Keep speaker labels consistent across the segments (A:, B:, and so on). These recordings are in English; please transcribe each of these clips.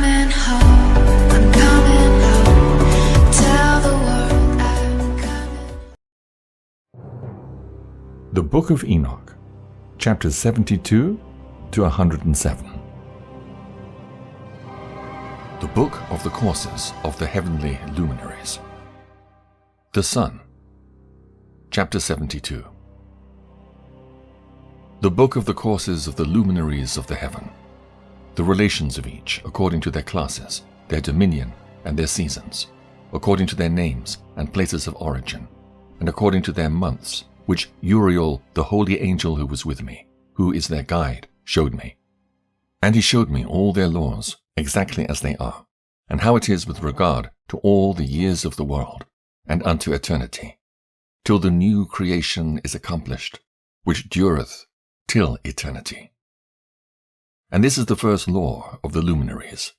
A: coming home, I'm coming home. Tell the world I'm coming.
B: The Book of Enoch, chapters 72 to 107. The Book of the Courses of the Heavenly Luminaries. The Sun, chapter 72. The Book of the Courses of the Luminaries of the Heaven, the relations of each according to their classes, their dominion, and their seasons, according to their names and places of origin, and according to their months, which Uriel, the holy angel who was with me, who is their guide, showed me. And he showed me all their laws, exactly as they are, and how it is with regard to all the years of the world, and unto eternity, till the new creation is accomplished, which dureth till eternity. And this is the first law of the luminaries.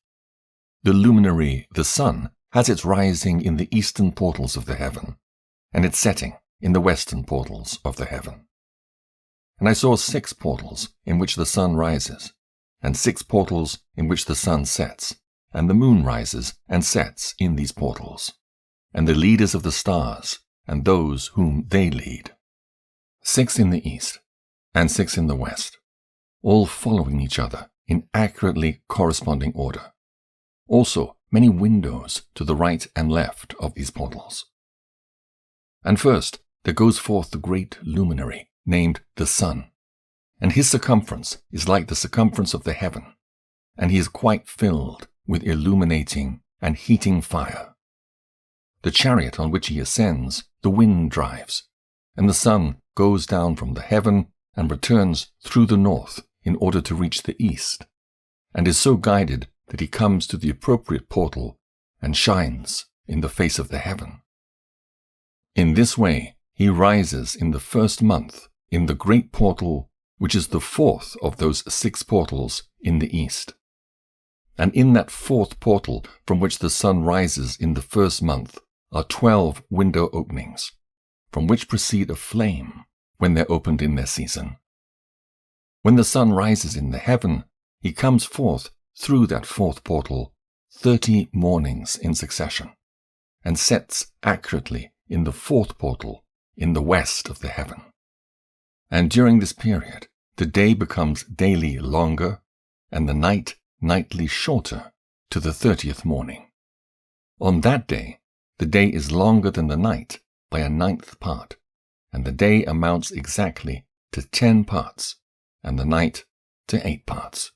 B: The luminary, the sun, has its rising in the eastern portals of the heaven, and its setting in the western portals of the heaven. And I saw 6 portals in which the sun rises, and 6 portals in which the sun sets, and the moon rises and sets in these portals, and the leaders of the stars, and those whom they lead. 6 in the east, and 6 in the west, all following each other in accurately corresponding order. Also many windows to the right and left of these portals. And first there goes forth the great luminary, named the sun, and his circumference is like the circumference of the heaven, and he is quite filled with illuminating and heating fire. The chariot on which he ascends, the wind drives, and the sun goes down from the heaven and returns through the north in order to reach the east, and is so guided that he comes to the appropriate portal and shines in the face of the heaven. In this way he rises in the first month in the great portal, which is the 4th of those 6 portals in the east. And in that 4th portal from which the sun rises in the first month are 12 window openings, from which proceed a flame when they're opened in their season. When the sun rises in the heaven, he comes forth through that 4th portal 30 mornings in succession, and sets accurately in the 4th portal in the west of the heaven. And during this period, the day becomes daily longer, and the night nightly shorter to the 30th morning. On that day, the day is longer than the night by a 9th part, and the day amounts exactly to 10 parts, and the night to 8 parts.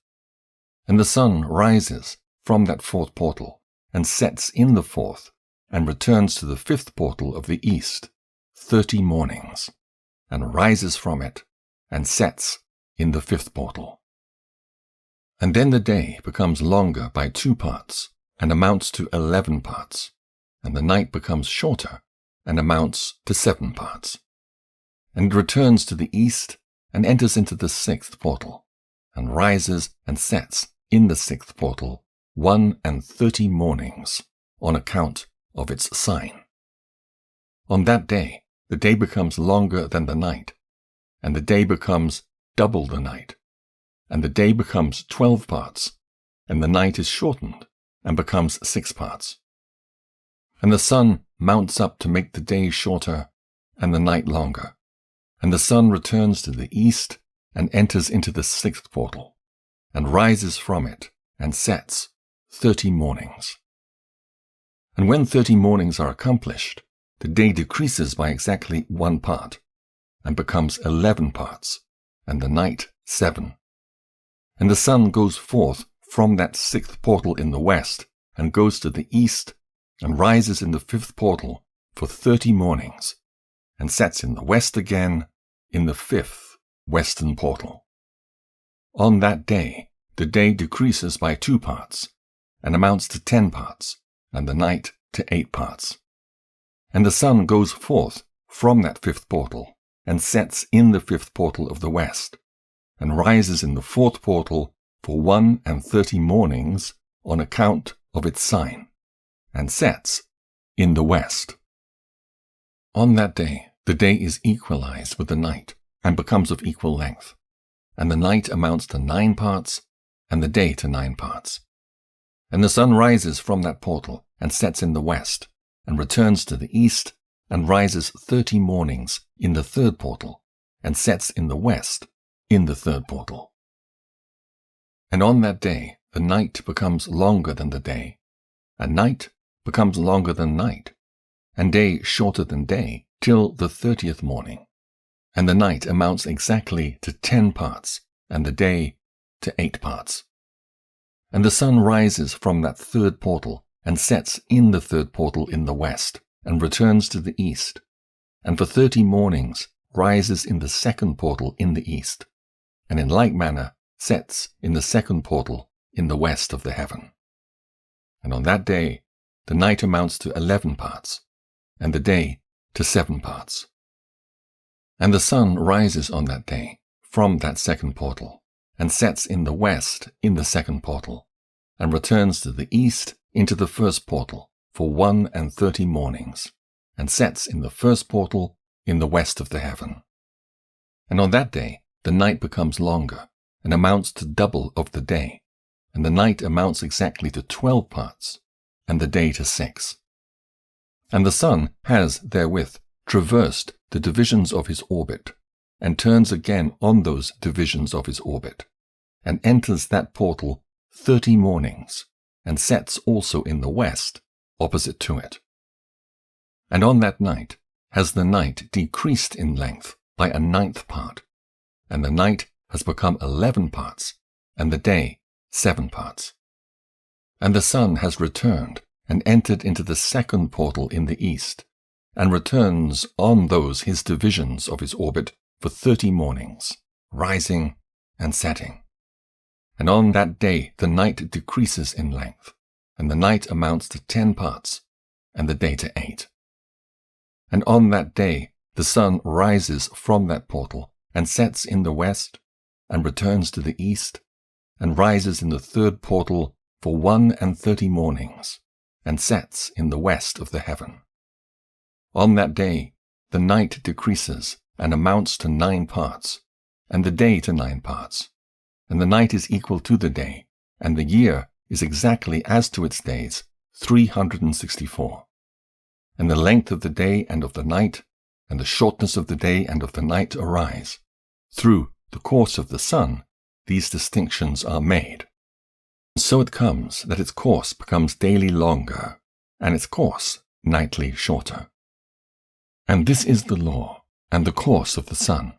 B: And the sun rises from that 4th portal, and sets in the 4th, and returns to the 5th portal of the east 30 mornings, and rises from it, and sets in the 5th portal. And then the day becomes longer by 2 parts, and amounts to 11 parts, and the night becomes shorter, and amounts to 7 parts. And it returns to the east, and enters into the 6th portal, and rises and sets in the 6th portal 31 mornings, on account of its sign. On that day, the day becomes longer than the night, and the day becomes double the night, and the day becomes 12 parts, and the night is shortened, and becomes 6 parts. And the sun mounts up to make the day shorter, and the night longer, and the sun returns to the east, and enters into the 6th portal, and rises from it, and sets 30 mornings. And when 30 mornings are accomplished, the day decreases by exactly 1 part, and becomes 11 parts, and the night 7. And the sun goes forth from that 6th portal in the west, and goes to the east, and rises in the 5th portal for 30 mornings, and sets in the west again in the 5th western portal. On that day, the day decreases by 2 parts, and amounts to 10 parts, and the night to 8 parts. And the sun goes forth from that 5th portal, and sets in the 5th portal of the west, and rises in the 4th portal for 31 mornings on account of its sign, and sets in the west. On that day, the day is equalized with the night, and becomes of equal length, and the night amounts to 9 parts, and the day to 9 parts. And the sun rises from that portal, and sets in the west, and returns to the east, and rises 30 mornings in the third portal, and sets in the west in the third portal. And on that day the night becomes longer than the day, and night becomes longer than night, and day shorter than day, till the 30th morning. And the night amounts exactly to 10 parts, and the day to 8 parts. And the sun rises from that third portal, and sets in the third portal in the west, and returns to the east, and for 30 mornings rises in the second portal in the east, and in like manner sets in the second portal in the west of the heaven. And on that day the night amounts to 11 parts, and the day to 7 parts. And the sun rises on that day from that second portal, and sets in the west in the second portal, and returns to the east into the first portal for 31 mornings, and sets in the first portal in the west of the heaven. And on that day the night becomes longer, and amounts to double of the day, and the night amounts exactly to 12 parts, and the day to 6. And the sun has therewith traversed the divisions of his orbit, and turns again on those divisions of his orbit, and enters that portal 30 mornings, and sets also in the west, opposite to it. And on that night has the night decreased in length by a 9th part, and the night has become 11 parts, and the day 7 parts. And the sun has returned and entered into the second portal in the east, and returns on those his divisions of his orbit for 30 mornings, rising and setting. And on that day the night decreases in length, and the night amounts to 10 parts, and the day to 8. And on that day the sun rises from that portal, and sets in the west, and returns to the east, and rises in the third portal for 31 mornings, and sets in the west of the heaven. On that day the night decreases and amounts to 9 parts, and the day to 9 parts, and the night is equal to the day, and the year is exactly as to its days, 364. And the length of the day and of the night, and the shortness of the day and of the night arise. Through the course of the sun, these distinctions are made. So it comes that its course becomes daily longer, and its course nightly shorter. And this is the law, and the course of the sun,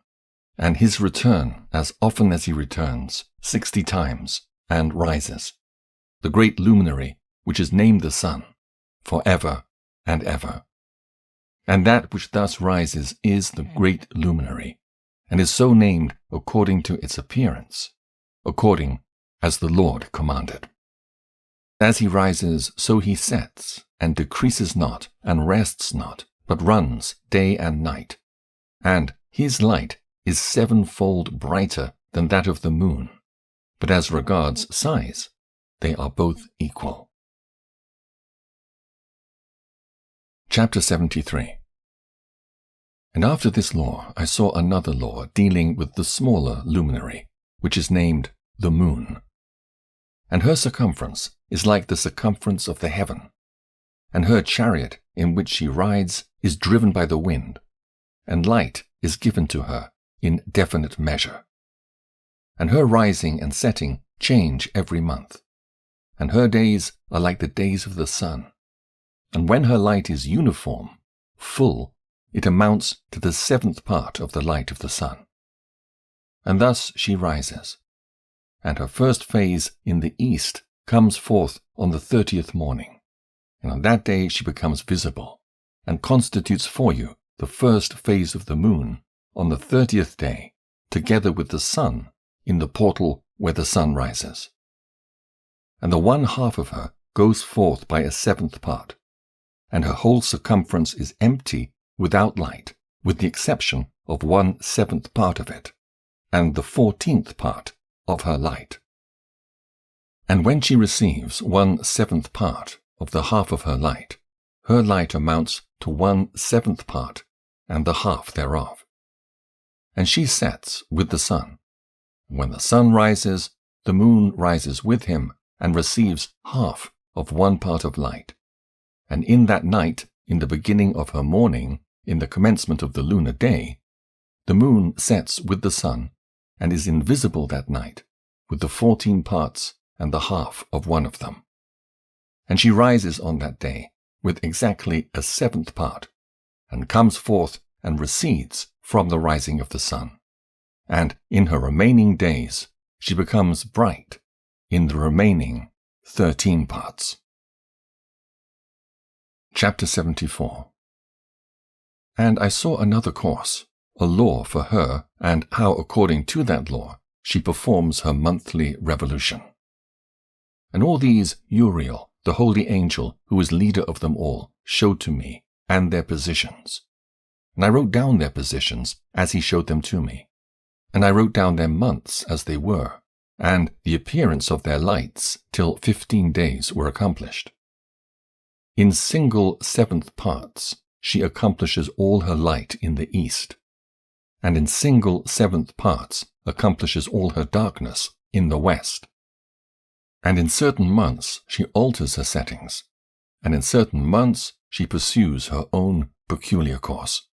B: and his return as often as he returns, 60 times, and rises, the great luminary which is named the sun, for ever and ever. And that which thus rises is the great luminary, and is so named according to its appearance, according as the Lord commanded. As he rises, so he sets, and decreases not, and rests not, but runs day and night. And his light is 7-fold brighter than that of the moon, but as regards size, they are both equal. Chapter 73. And after this law I saw another law dealing with the smaller luminary, which is named the moon. And her circumference is like the circumference of the heaven, and her chariot in which she rides is driven by the wind, and light is given to her in definite measure. And her rising and setting change every month, and her days are like the days of the sun. And when her light is uniform, full, it amounts to the 7th part of the light of the sun. And thus she rises, and her first phase in the east comes forth on the 30th morning, and on that day she becomes visible, and constitutes for you the first phase of the moon on the 30th day, together with the sun in the portal where the sun rises. And the 1/2 of her goes forth by a 7th part, and her whole circumference is empty without light, with the exception of 1/7 part of it, and the 14th part of her light. And when she receives 1/7 part of the half of her light amounts to 1/7 part, and the half thereof. And she sets with the sun. When the sun rises, the moon rises with him, and receives half of 1 part of light. And in that night, in the beginning of her morning, in the commencement of the lunar day, the moon sets with the sun, and is invisible that night, with the 14 parts and the half of 1 of them. And she rises on that day with exactly a 7th part, and comes forth and recedes from the rising of the sun. And in her remaining days she becomes bright in the remaining 13 parts. Chapter 74. And I saw another course, a law for her, and how according to that law she performs her monthly revolution. And all these Uriel, the holy angel who is leader of them all, showed to me, and their positions. And I wrote down their positions as he showed them to me. And I wrote down their months as they were, and the appearance of their lights till 15 days were accomplished. In single 7th parts she accomplishes all her light in the east, and in single 7th parts accomplishes all her darkness in the west. And in certain months she alters her settings, and in certain months she pursues her own peculiar course.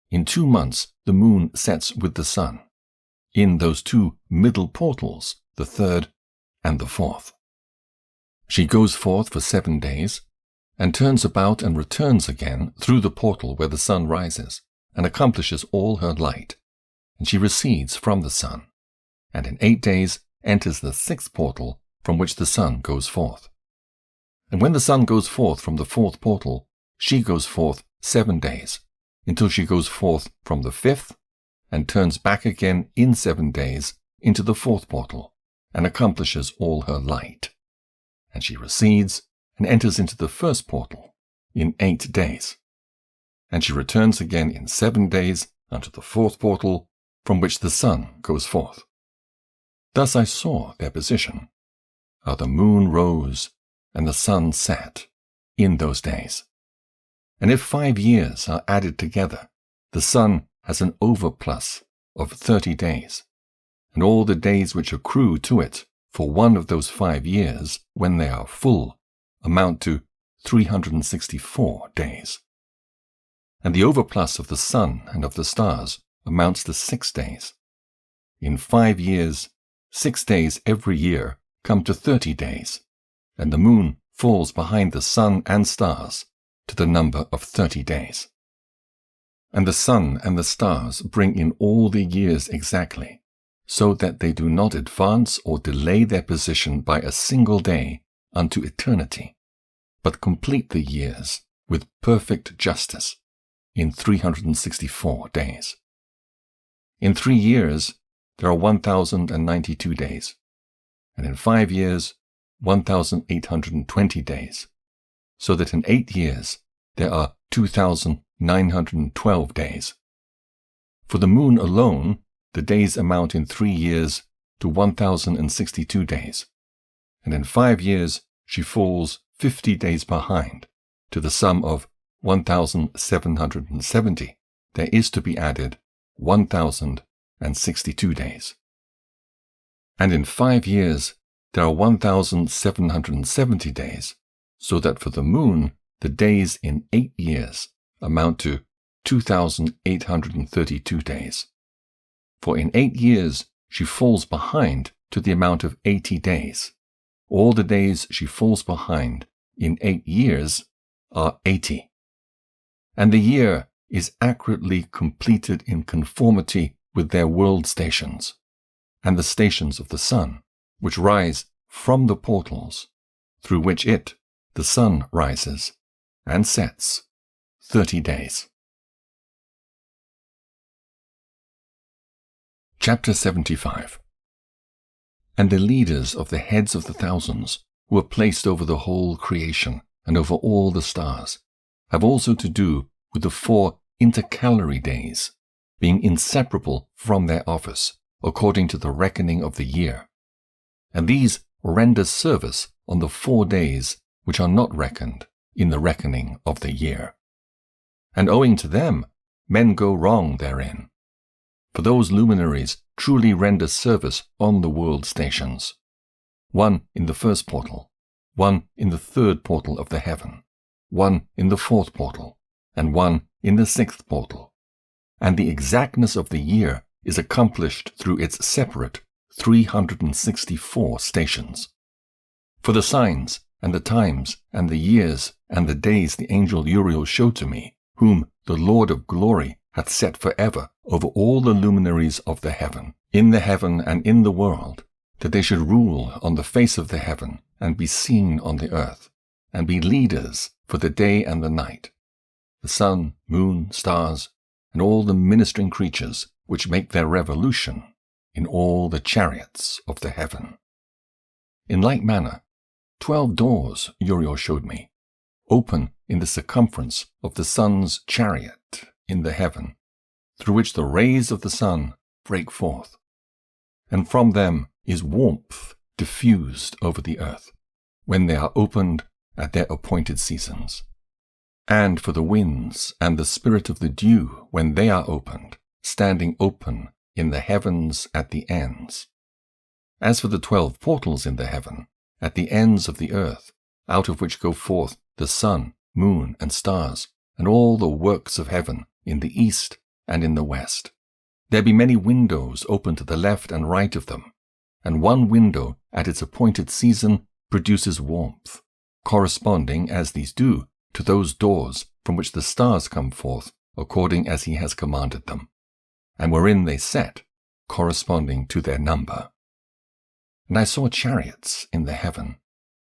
B: In 2 months the moon sets with the sun, in those 2 middle portals, the 3rd and the 4th. She goes forth for 7 days, and turns about and returns again through the portal where the sun rises, and accomplishes all her light, and she recedes from the sun, and in 8 days enters the 6th portal from which the sun goes forth. And when the sun goes forth from the 4th portal, she goes forth 7 days, until she goes forth from the 5th, and turns back again in 7 days into the 4th portal, and accomplishes all her light. And she recedes and enters into the 1st portal in 8 days. And she returns again in 7 days unto the 4th portal, from which the sun goes forth. Thus I saw their position, how the moon rose and the sun set in those days. And if 5 years are added together, the sun has an overplus of 30 days, and all the days which accrue to it for one of those 5 years, when they are full, amount to 364 days. And the overplus of the sun and of the stars amounts to 6 days. In 5 years, 6 days every year come to 30 days, and the moon falls behind the sun and stars to the number of 30 days. And the sun and the stars bring in all the years exactly, so that they do not advance or delay their position by a single day unto eternity, but complete the years with perfect justice in 364 days. In 3 years there are 1,092 days, and in 5 years 1,820 days, so that in 8 years there are 2,912 days. For the moon alone, the days amount in 3 years to 1,062 days, and in 5 years she falls 50 days behind, to the sum of 1,770. There is to be added 1,062 days. And in 5 years there are 1,770 days, so that for the moon the days in 8 years amount to 2,832 days. For in 8 years she falls behind to the amount of 80 days. All the days she falls behind in 8 years are 80. And the year is accurately completed in conformity with their world stations, and the stations of the sun, which rise from the portals, through which it, the sun, rises and sets 30 days. Chapter 75. And the leaders of the heads of the thousands, who are placed over the whole creation and over all the stars, have also to do with the 4 intercalary days, being inseparable from their office, according to the reckoning of the year. And these render service on the 4 days which are not reckoned in the reckoning of the year. And owing to them, men go wrong therein. For those luminaries truly render service on the world stations. one in the first portal, one in the third portal of the heaven, one in the fourth portal, and one in the sixth portal. And the exactness of the year is accomplished through its separate 364 stations. For the signs and the times and the years and the days the angel Uriel showed to me, whom the Lord of glory hath set forever over all the luminaries of the heaven, in the heaven and in the world, that they should rule on the face of the heaven, and be seen on the earth, and be leaders for the day and the night, the sun, moon, stars, and all the ministering creatures which make their revolution in all the chariots of the heaven. In like manner, 12 doors Uriel showed me, open in the circumference of the sun's chariot in the heaven, through which the rays of the sun break forth, and from them is warmth diffused over the earth, when they are opened at their appointed seasons. And for the winds and the spirit of the dew, when they are opened, standing open in the heavens at the ends. As for the 12 portals in the heaven, at the ends of the earth, out of which go forth the sun, moon, and stars, and all the works of heaven in the east and in the west, there be many windows open to the left and right of them, and one window at its appointed season produces warmth, corresponding, as these do, to those doors from which the stars come forth, according as he has commanded them, and wherein they set, corresponding to their number. And I saw chariots in the heaven,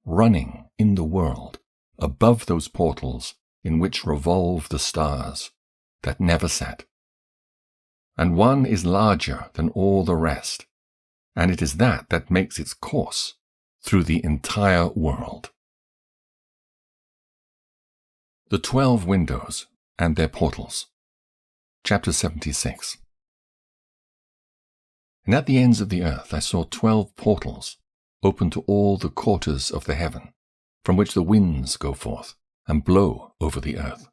B: running in the world, above those portals in which revolve the stars, that never set. And one is larger than all the rest, and it is that makes its course through the entire world. The 12 windows and their portals. Chapter 76. And at the ends of the earth I saw 12 portals, open to all the quarters of the heaven, from which the winds go forth, and blow over the earth.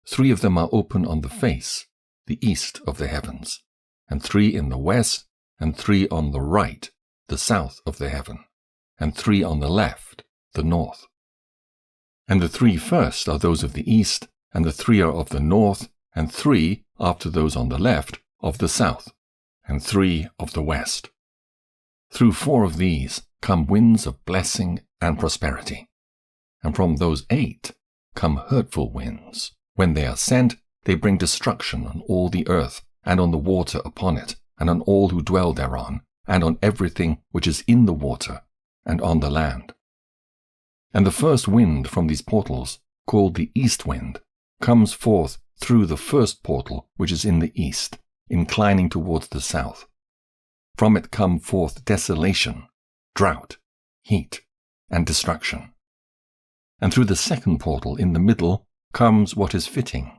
B: 3 of them are open on the face, the east of the heavens, and 3 in the west, and 3 on the right, the south of the heaven, and 3 on the left, the north. And the 3 first are those of the east, and the 3 are of the north, and 3, after those on the left, of the south, and 3 of the west. Through 4 of these come winds of blessing and prosperity, and from those 8 come hurtful winds. When they are sent, they bring destruction on all the earth, and on the water upon it, and on all who dwell thereon, and on everything which is in the water, and on the land. And the first wind from these portals, called the east wind, comes forth through the first portal which is in the east, inclining towards the south. From it come forth desolation, drought, heat, and destruction. And through the second portal in the middle comes what is fitting.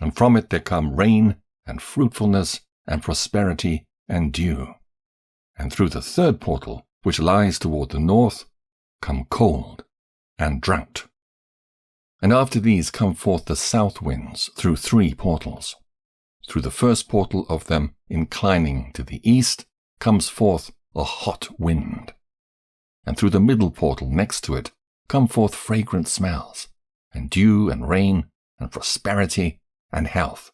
B: And from it there come rain, and fruitfulness, and prosperity, and dew. And through the third portal, which lies toward the north, come cold and drought. And after these come forth the south winds through 3 portals. Through the first portal of them, inclining to the east, comes forth a hot wind. And through the middle portal next to it come forth fragrant smells, and dew and rain, and prosperity and health.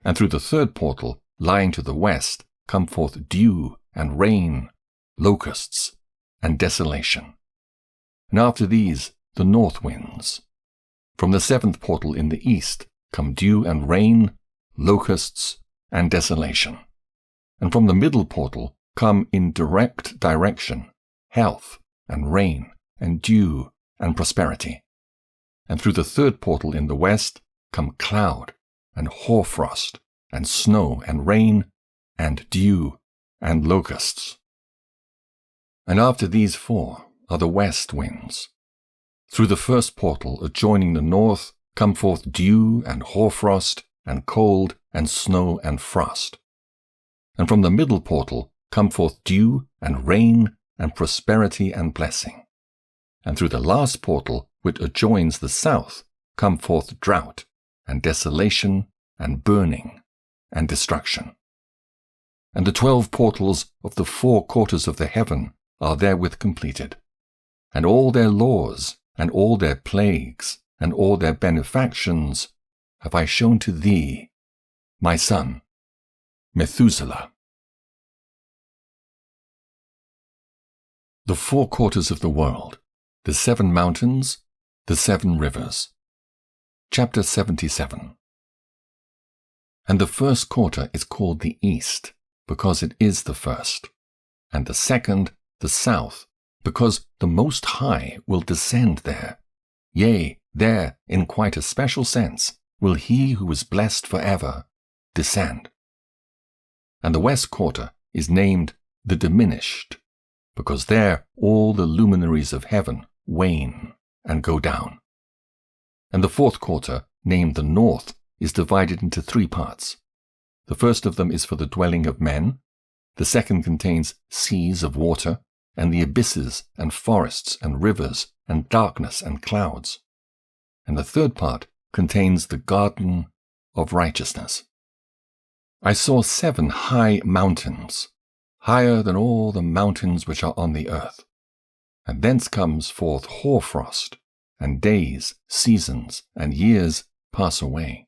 B: And through the third portal, lying to the west, come forth dew and rain, locusts, and desolation. And after these, the north winds. From the 7th portal in the east come dew and rain, locusts, and desolation. And from the middle portal come in direct direction health, and rain, and dew, and prosperity. And through the 3rd portal in the west come cloud, and hoarfrost, and snow, and rain, and dew, and locusts. And after these 4 are the west winds. Through the first portal adjoining the north come forth dew, and hoarfrost, and cold, and snow, and frost. And from the middle portal come forth dew, and rain, and prosperity, and blessing. And through the last portal, which adjoins the south, come forth drought, and desolation, and burning, and destruction. And the 12 portals of the 4 quarters of the heaven are therewith completed, and all their laws, and all their plagues, and all their benefactions have I shown to thee, my son, Methuselah. The four quarters of the world, the 7 mountains, the 7 rivers. Chapter 77. And the first quarter is called the east, because it is the first, and the second the south, because the Most High will descend there. Yea, there, in quite a special sense, will he who is blessed forever descend. And the west quarter is named the diminished, because there all the luminaries of heaven wane and go down. And the fourth quarter, named the north, is divided into 3 parts. The first of them is for the dwelling of men, the second contains seas of water, and the abysses and forests and rivers and darkness and clouds. And the third part contains the garden of righteousness. I saw 7 high mountains, higher than all the mountains which are on the earth. And thence comes forth hoarfrost, and days, seasons, and years pass away.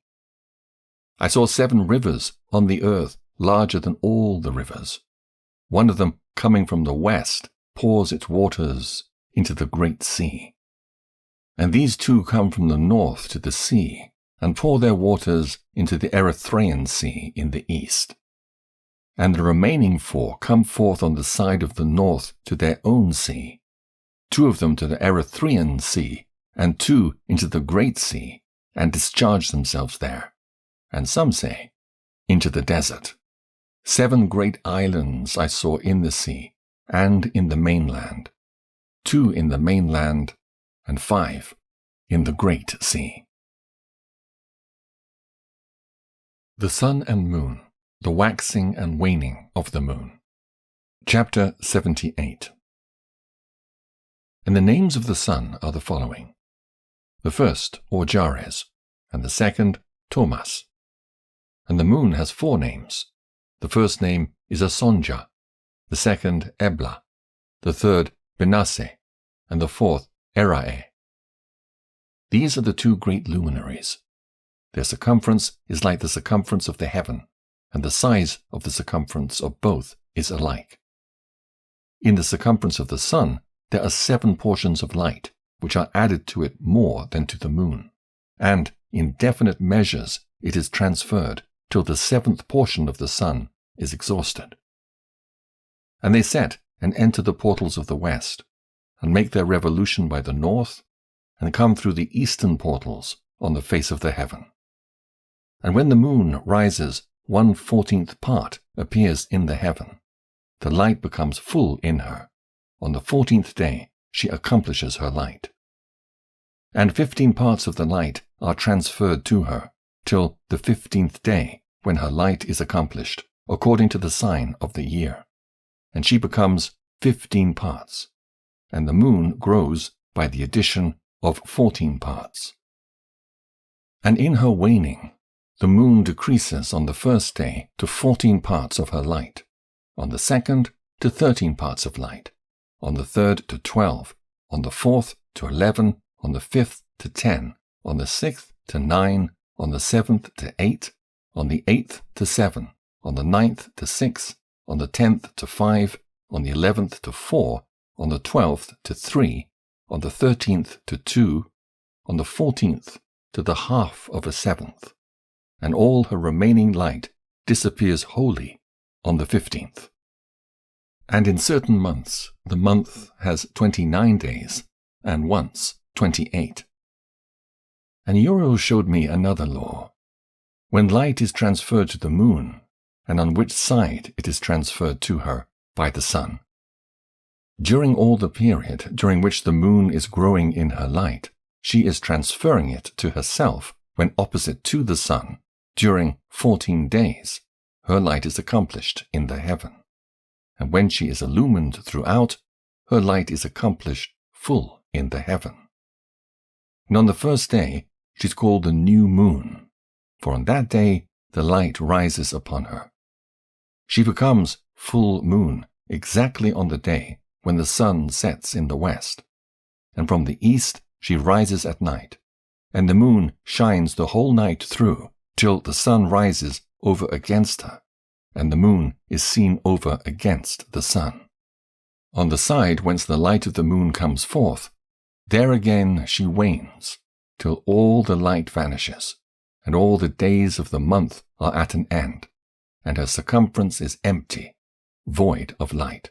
B: I saw 7 rivers on the earth, larger than all the rivers. One of them, coming from the west, pours its waters into the great sea. And these 2 come from the north to the sea, and pour their waters into the Erythraean Sea in the east. And the remaining 4 come forth on the side of the north to their own sea, 2 of them to the Erythraean Sea, and 2 into the great sea, and discharge themselves there. And some say, into the desert. 7 great islands I saw in the sea, and in the mainland, 2 in the mainland, and 5 in the great sea. The sun and moon, the waxing and waning of the moon. Chapter 78. And the names of the sun are the following. The first, Orjares, and the second, Thomas. And the moon has 4 names. The first name is Asonja, the second, Ebla, the third, Benasse, and the fourth, Erae. These are the 2 great luminaries. Their circumference is like the circumference of the heaven, and the size of the circumference of both is alike. In the circumference of the sun, there are 7 portions of light, which are added to it more than to the moon, and in definite measures it is transferred till the 7th portion of the sun is exhausted. And they set and enter the portals of the west, and make their revolution by the north, and come through the eastern portals on the face of the heaven. And when the moon rises, 1/14th part appears in the heaven. The light becomes full in her. On the 14th day she accomplishes her light. And 15 parts of the light are transferred to her, till the 15th day, when her light is accomplished, according to the sign of the year. And she becomes 15 parts, and the moon grows by the addition of 14 parts. And in her waning, the moon decreases on the first day to 14 parts of her light, on the second to 13 parts of light, on the third to 12, on the fourth to 11, on the 5th to 10, on the 6th to 9, on the 7th to 8, on the 8th to 7, on the 9th to 6, on the 10th to 5, on the 11th to 4, on the 12th to 3, on the 13th to 2, on the 14th to the half of a 7th, and all her remaining light disappears wholly on the 15th. And in certain months the month has 29 days, and once 28. And Uriel showed me another law. When light is transferred to the moon, and on which side it is transferred to her by the sun. During all the period during which the moon is growing in her light, she is transferring it to herself when opposite to the sun. During 14 days, her light is accomplished in the heaven. And when she is illumined throughout, her light is accomplished full in the heaven. And on the first day, she is called the new moon, for on that day the light rises upon her. She becomes full moon exactly on the day when the sun sets in the west, and from the east she rises at night, and the moon shines the whole night through, till the sun rises over against her, and the moon is seen over against the sun. On the side whence the light of the moon comes forth, there again she wanes, till all the light vanishes, and all the days of the month are at an end, and her circumference is empty, void of light.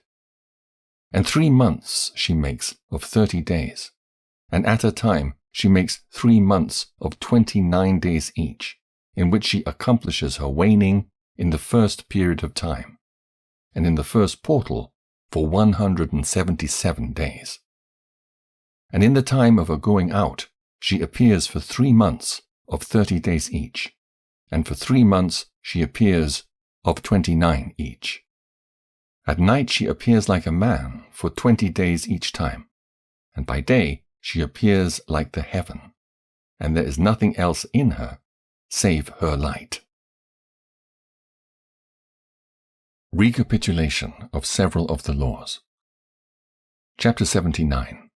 B: And 3 months she makes of 30 days, and at a time she makes 3 months of 29 days each, in which she accomplishes her waning in the first period of time, and in the first portal for 177 days. And in the time of her going out she appears for 3 months of 30 days each, and for 3 months she appears of 29 each. At night she appears like a man for 20 days each time, and by day she appears like the heaven, and there is nothing else in her save her light. Recapitulation of several of the laws. Chapter 79.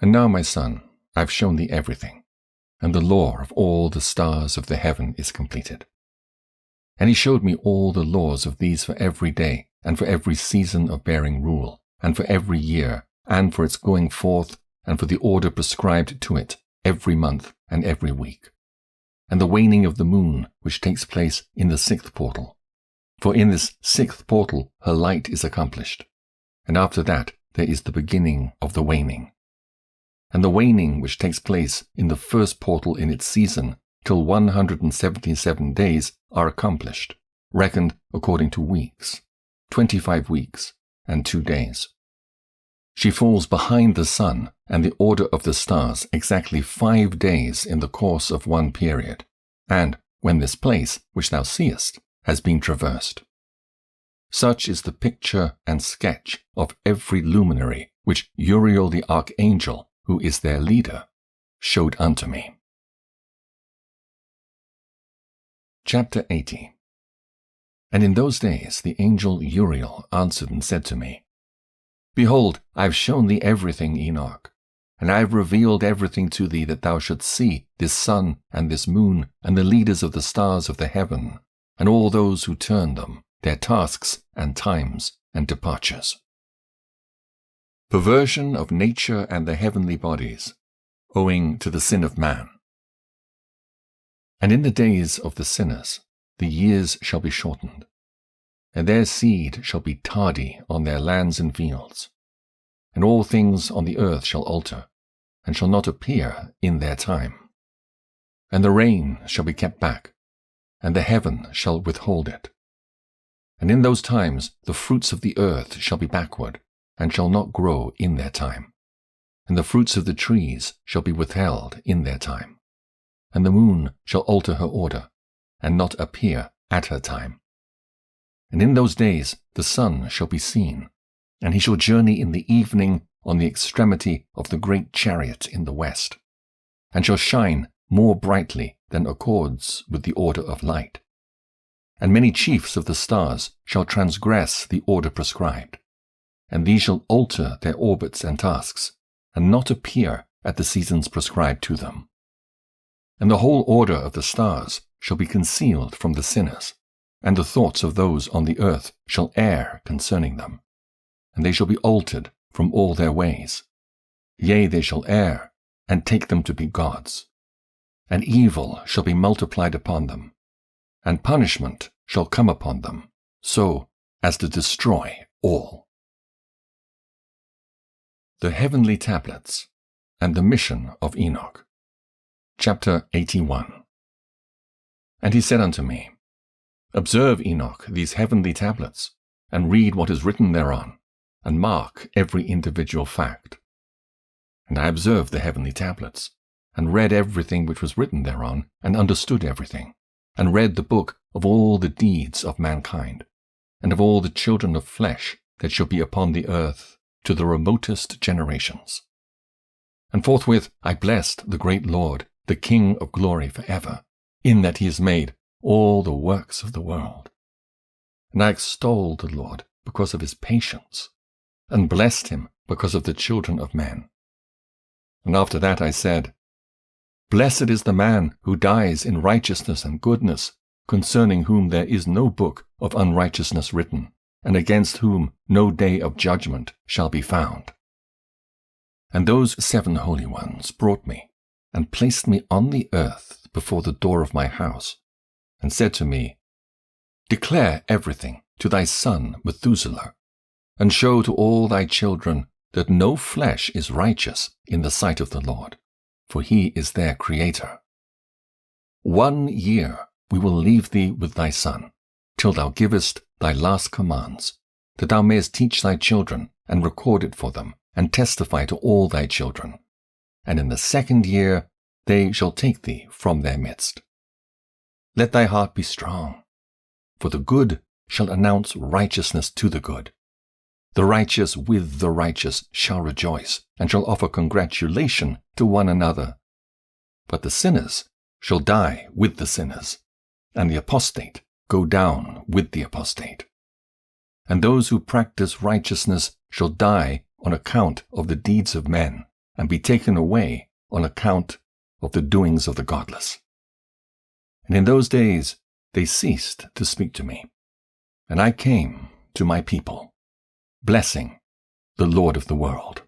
B: And now, my son, I have shown thee everything, and the law of all the stars of the heaven is completed. And he showed me all the laws of these for every day, and for every season of bearing rule, and for every year, and for its going forth, and for the order prescribed to it, every month and every week. And the waning of the moon, which takes place in the 6th portal. For in this 6th portal her light is accomplished, and after that there is the beginning of the waning. And the waning which takes place in the 1st portal in its season, till 177 days are accomplished, reckoned according to weeks, 25 weeks and 2 days. She falls behind the sun and the order of the stars exactly 5 days in the course of one period, and when this place, which thou seest, has been traversed. Such is the picture and sketch of every luminary which Uriel the archangel, who is their leader, showed unto me. Chapter 80. And in those days the angel Uriel answered and said to me, Behold, I have shown thee everything, Enoch, and I have revealed everything to thee that thou shouldst see this sun and this moon and the leaders of the stars of the heaven, and all those who turn them, their tasks and times and departures. Perversion of nature and the heavenly bodies, owing to the sin of man. And in the days of the sinners the years shall be shortened, and their seed shall be tardy on their lands and fields, and all things on the earth shall alter, and shall not appear in their time. And the rain shall be kept back, and the heaven shall withhold it. And in those times the fruits of the earth shall be backward, and shall not grow in their time. And the fruits of the trees shall be withheld in their time. And the moon shall alter her order, and not appear at her time. And in those days the sun shall be seen, and he shall journey in the evening on the extremity of the great chariot in the west, and shall shine more brightly than accords with the order of light. And many chiefs of the stars shall transgress the order prescribed, and these shall alter their orbits and tasks, and not appear at the seasons prescribed to them. And the whole order of the stars shall be concealed from the sinners, and the thoughts of those on the earth shall err concerning them, and they shall be altered from all their ways. Yea, they shall err, and take them to be gods. And evil shall be multiplied upon them, and punishment shall come upon them, so as to destroy all. The Heavenly Tablets, and the Mission of Enoch. Chapter 81. And he said unto me, Observe, Enoch, these heavenly tablets, and read what is written thereon, and mark every individual fact. And I observed the heavenly tablets, and read everything which was written thereon, and understood everything, and read the book of all the deeds of mankind, and of all the children of flesh that shall be upon the earth, to the remotest generations. And forthwith I blessed the great Lord, the King of glory for ever, in that he has made all the works of the world. And I extolled the Lord because of his patience, and blessed him because of the children of men. And after that I said, Blessed is the man who dies in righteousness and goodness, concerning whom there is no book of unrighteousness written, and against whom no day of judgment shall be found. And those 7 holy ones brought me, and placed me on the earth before the door of my house, and said to me, Declare everything to thy son Methuselah, and show to all thy children that no flesh is righteous in the sight of the Lord, for he is their Creator. 1 year we will leave thee with thy son, till thou givest thy last commands, that thou mayest teach thy children, and record it for them, and testify to all thy children. And in the 2nd year they shall take thee from their midst. Let thy heart be strong, for the good shall announce righteousness to the good. The righteous with the righteous shall rejoice, and shall offer congratulation to one another. But the sinners shall die with the sinners, and the apostate go down with the apostate. And those who practice righteousness shall die on account of the deeds of men, and be taken away on account of the doings of the godless. And in those days they ceased to speak to me, and I came to my people, blessing the Lord of the world.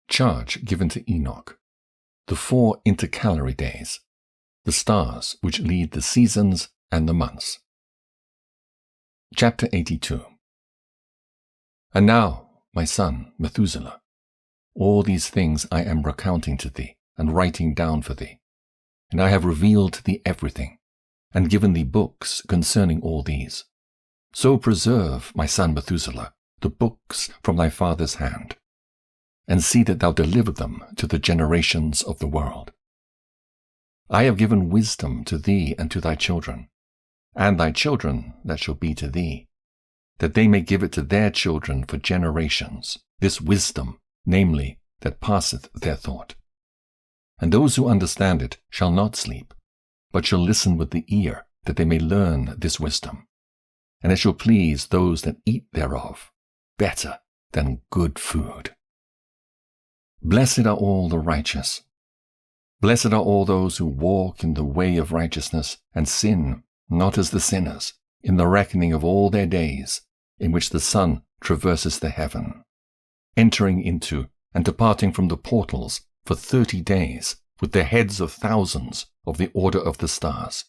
B: Charge given to Enoch, the 4 intercalary days, the stars which lead the seasons and the months. Chapter 82. And now, my son Methuselah, all these things I am recounting to thee, and writing down for thee. And I have revealed to thee everything, and given thee books concerning all these. So preserve, my son Methuselah, the books from thy father's hand, and see that thou deliver them to the generations of the world. I have given wisdom to thee and to thy children, and thy children that shall be to thee, that they may give it to their children for generations, this wisdom, namely, that passeth their thought. And those who understand it shall not sleep, but shall listen with the ear, that they may learn this wisdom. And it shall please those that eat thereof better than good food. Blessed are all the righteous. Blessed are all those who walk in the way of righteousness, and sin, not as the sinners, in the reckoning of all their days, in which the sun traverses the heaven, entering into and departing from the portals for 30 days, with the heads of thousands of the order of the stars,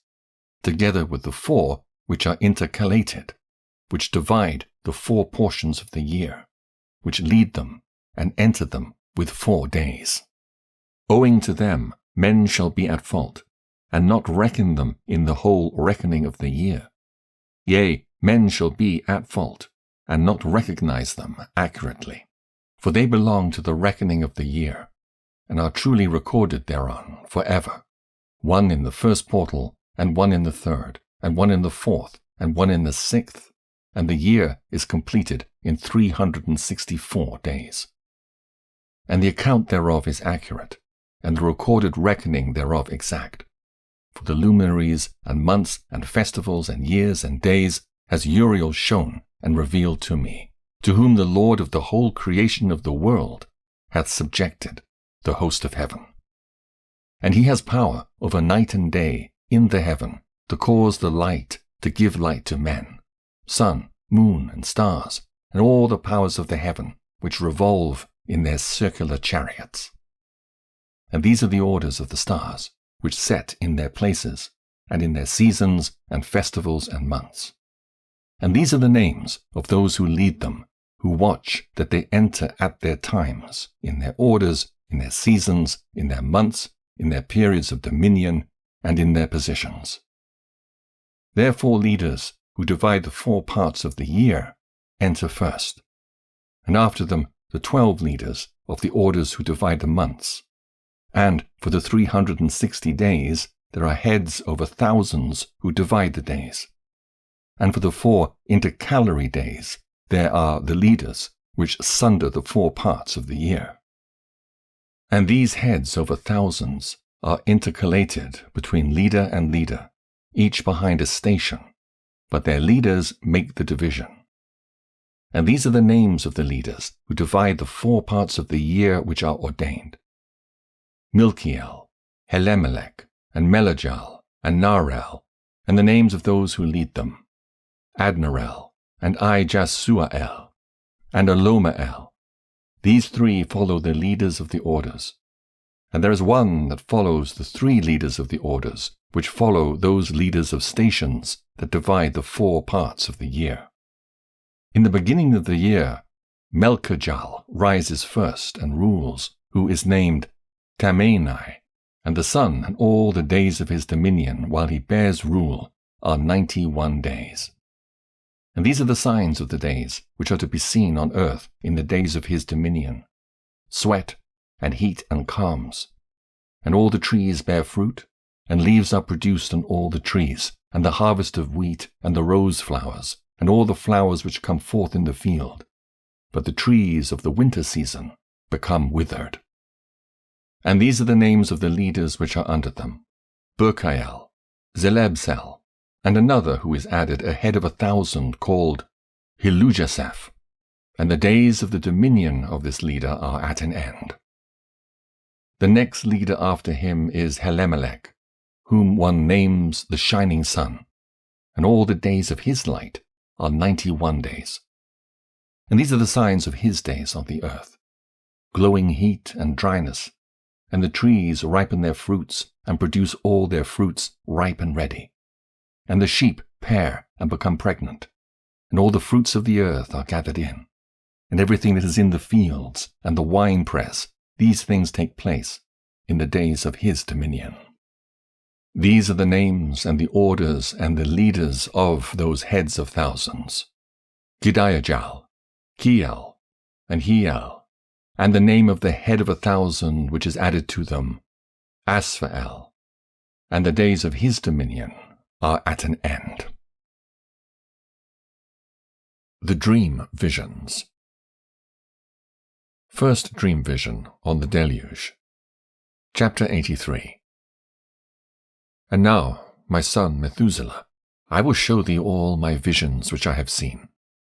B: together with the 4 which are intercalated, which divide the 4 portions of the year, which lead them and enter them with 4 days. Owing to them men shall be at fault, and not reckon them in the whole reckoning of the year. Yea, men shall be at fault, and not recognize them accurately, for they belong to the reckoning of the year, and are truly recorded thereon forever, 1 in the 1st portal, and 1 in the 3rd, and 1 in the 4th, and 1 in the 6th, and the year is completed in 364 days. And the account thereof is accurate, and the recorded reckoning thereof exact. For the luminaries and months and festivals and years and days has Uriel shown and revealed to me, to whom the Lord of the whole creation of the world hath subjected the host of heaven. And he has power over night and day in the heaven, to cause the light to give light to men, sun, moon, and stars, and all the powers of the heaven, which revolve in their circular chariots. And these are the orders of the stars, which set in their places, and in their seasons and festivals and months. And these are the names of those who lead them, who watch that they enter at their times, in their orders, in their seasons, in their months, in their periods of dominion, and in their positions. Therefore leaders, who divide the 4 parts of the year, enter first, and after them the 12 leaders of the orders who divide the months. And for the 360 days there are heads over thousands who divide the days. And for the 4 intercalary days there are the leaders which sunder the 4 parts of the year. And these heads over thousands are intercalated between leader and leader, each behind a station, but their leaders make the division. And these are the names of the leaders who divide the 4 parts of the year which are ordained: Milkiel, Helemelech, and Melejal, and Narel, and the names of those who lead them: Adnarel, and Ijasuael, and Alomael. These 3 follow the leaders of the orders. And there is one that follows the 3 leaders of the orders, which follow those leaders of stations that divide the 4 parts of the year. In the beginning of the year, Melchijal rises first and rules, who is named Tamanai, and the sun and all the days of his dominion while he bears rule are 91 days. And these are the signs of the days which are to be seen on earth in the days of his dominion: sweat, and heat, and calms. And all the trees bear fruit, and leaves are produced on all the trees, and the harvest of wheat, and the rose flowers, and all the flowers which come forth in the field. But the trees of the winter season become withered. And these are the names of the leaders which are under them: Burkael, Zelebsel, and another who is added ahead of 1,000 called Hilujasaph. And the days of the dominion of this leader are at an end. The next leader after him is Helemelech, whom one names the shining sun, and all the days of his light are 91 days. And these are the signs of his days on the earth: glowing heat and dryness, and the trees ripen their fruits and produce all their fruits ripe and ready. And the sheep pair and become pregnant, and all the fruits of the earth are gathered in, and everything that is in the fields and the winepress, these things take place in the days of his dominion. These are the names and the orders and the leaders of those heads of thousands: Gidiajal, Kiel, and Hiel, and the name of the head of 1,000 which is added to them, Asphael, and the days of his dominion are at an end. The Dream Visions. First Dream Vision on the Deluge. Chapter 83. And now, my son Methuselah, I will show thee all my visions which I have seen,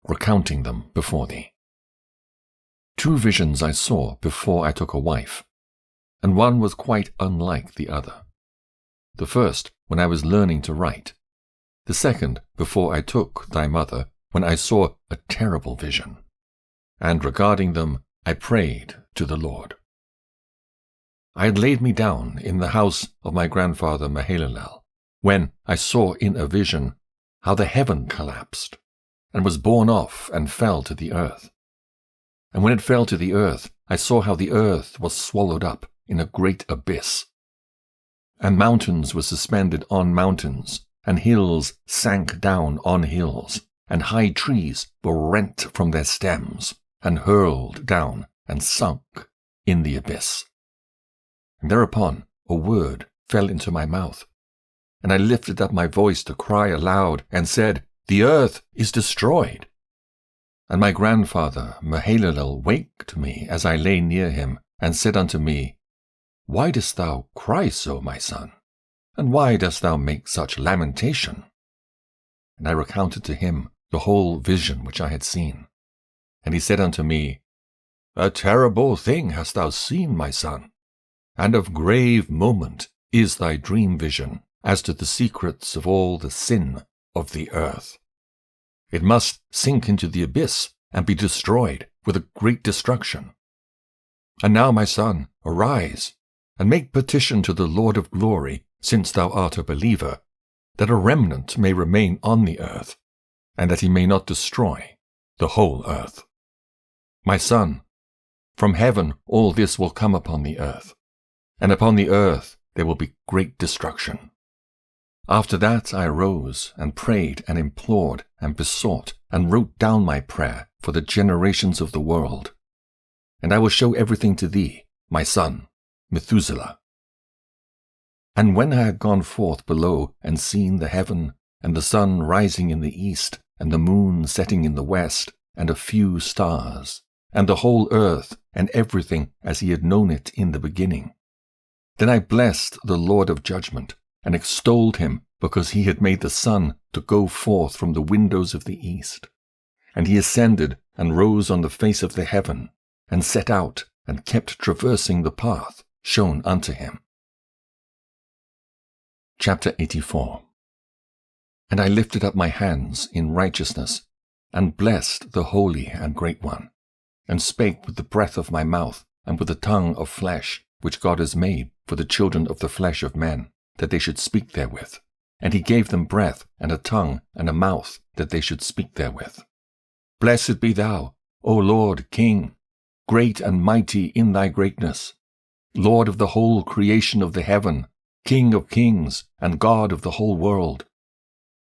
B: recounting them before thee. 2 visions I saw before I took a wife, and one was quite unlike the other. The first when I was learning to write, the second before I took thy mother, when I saw a terrible vision, and regarding them I prayed to the Lord. I had laid me down in the house of my grandfather Mahalalel, when I saw in a vision how the heaven collapsed, and was borne off and fell to the earth. And when it fell to the earth, I saw how the earth was swallowed up in a great abyss. And mountains were suspended on mountains, and hills sank down on hills, and high trees were rent from their stems, and hurled down and sunk in the abyss. And thereupon a word fell into my mouth, and I lifted up my voice to cry aloud, and said, The earth is destroyed. And my grandfather Mahalalel waked me as I lay near him, and said unto me, Why dost thou cry so, my son? And why dost thou make such lamentation? And I recounted to him the whole vision which I had seen. And he said unto me, A terrible thing hast thou seen, my son, and of grave moment is thy dream vision as to the secrets of all the sin of the earth. It must sink into the abyss and be destroyed with a great destruction. And now, my son, arise, and make petition to the Lord of glory, since thou art a believer, that a remnant may remain on the earth, and that he may not destroy the whole earth. My son, from heaven all this will come upon the earth, and upon the earth there will be great destruction. After that I arose, and prayed, and implored, and besought, and wrote down my prayer for the generations of the world. And I will show everything to thee, my son, Methuselah. And when I had gone forth below, and seen the heaven, and the sun rising in the east, and the moon setting in the west, and a few stars, and the whole earth, and everything as he had known it in the beginning, then I blessed the Lord of judgment, and extolled him, because he had made the sun to go forth from the windows of the east. And he ascended and rose on the face of the heaven, and set out and kept traversing the path shown unto him. Chapter 84. And I lifted up my hands in righteousness, and blessed the Holy and Great One, and spake with the breath of my mouth, and with the tongue of flesh, which God has made for the children of the flesh of men, that they should speak therewith. And he gave them breath, and a tongue, and a mouth, that they should speak therewith. Blessed be thou, O Lord, King, great and mighty in thy greatness, Lord of the whole creation of the heaven, King of kings, and God of the whole world.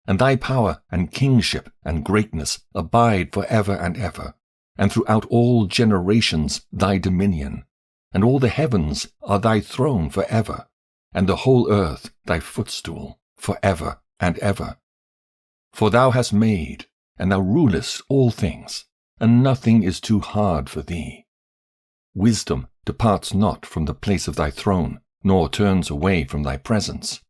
B: And thy power and kingship and greatness abide for ever and ever, and throughout all generations thy dominion. And all the heavens are thy throne for ever, and the whole earth thy footstool for ever and ever. For thou hast made, and thou rulest all things, and nothing is too hard for thee. Wisdom departs not from the place of thy throne, nor turns away from thy presence.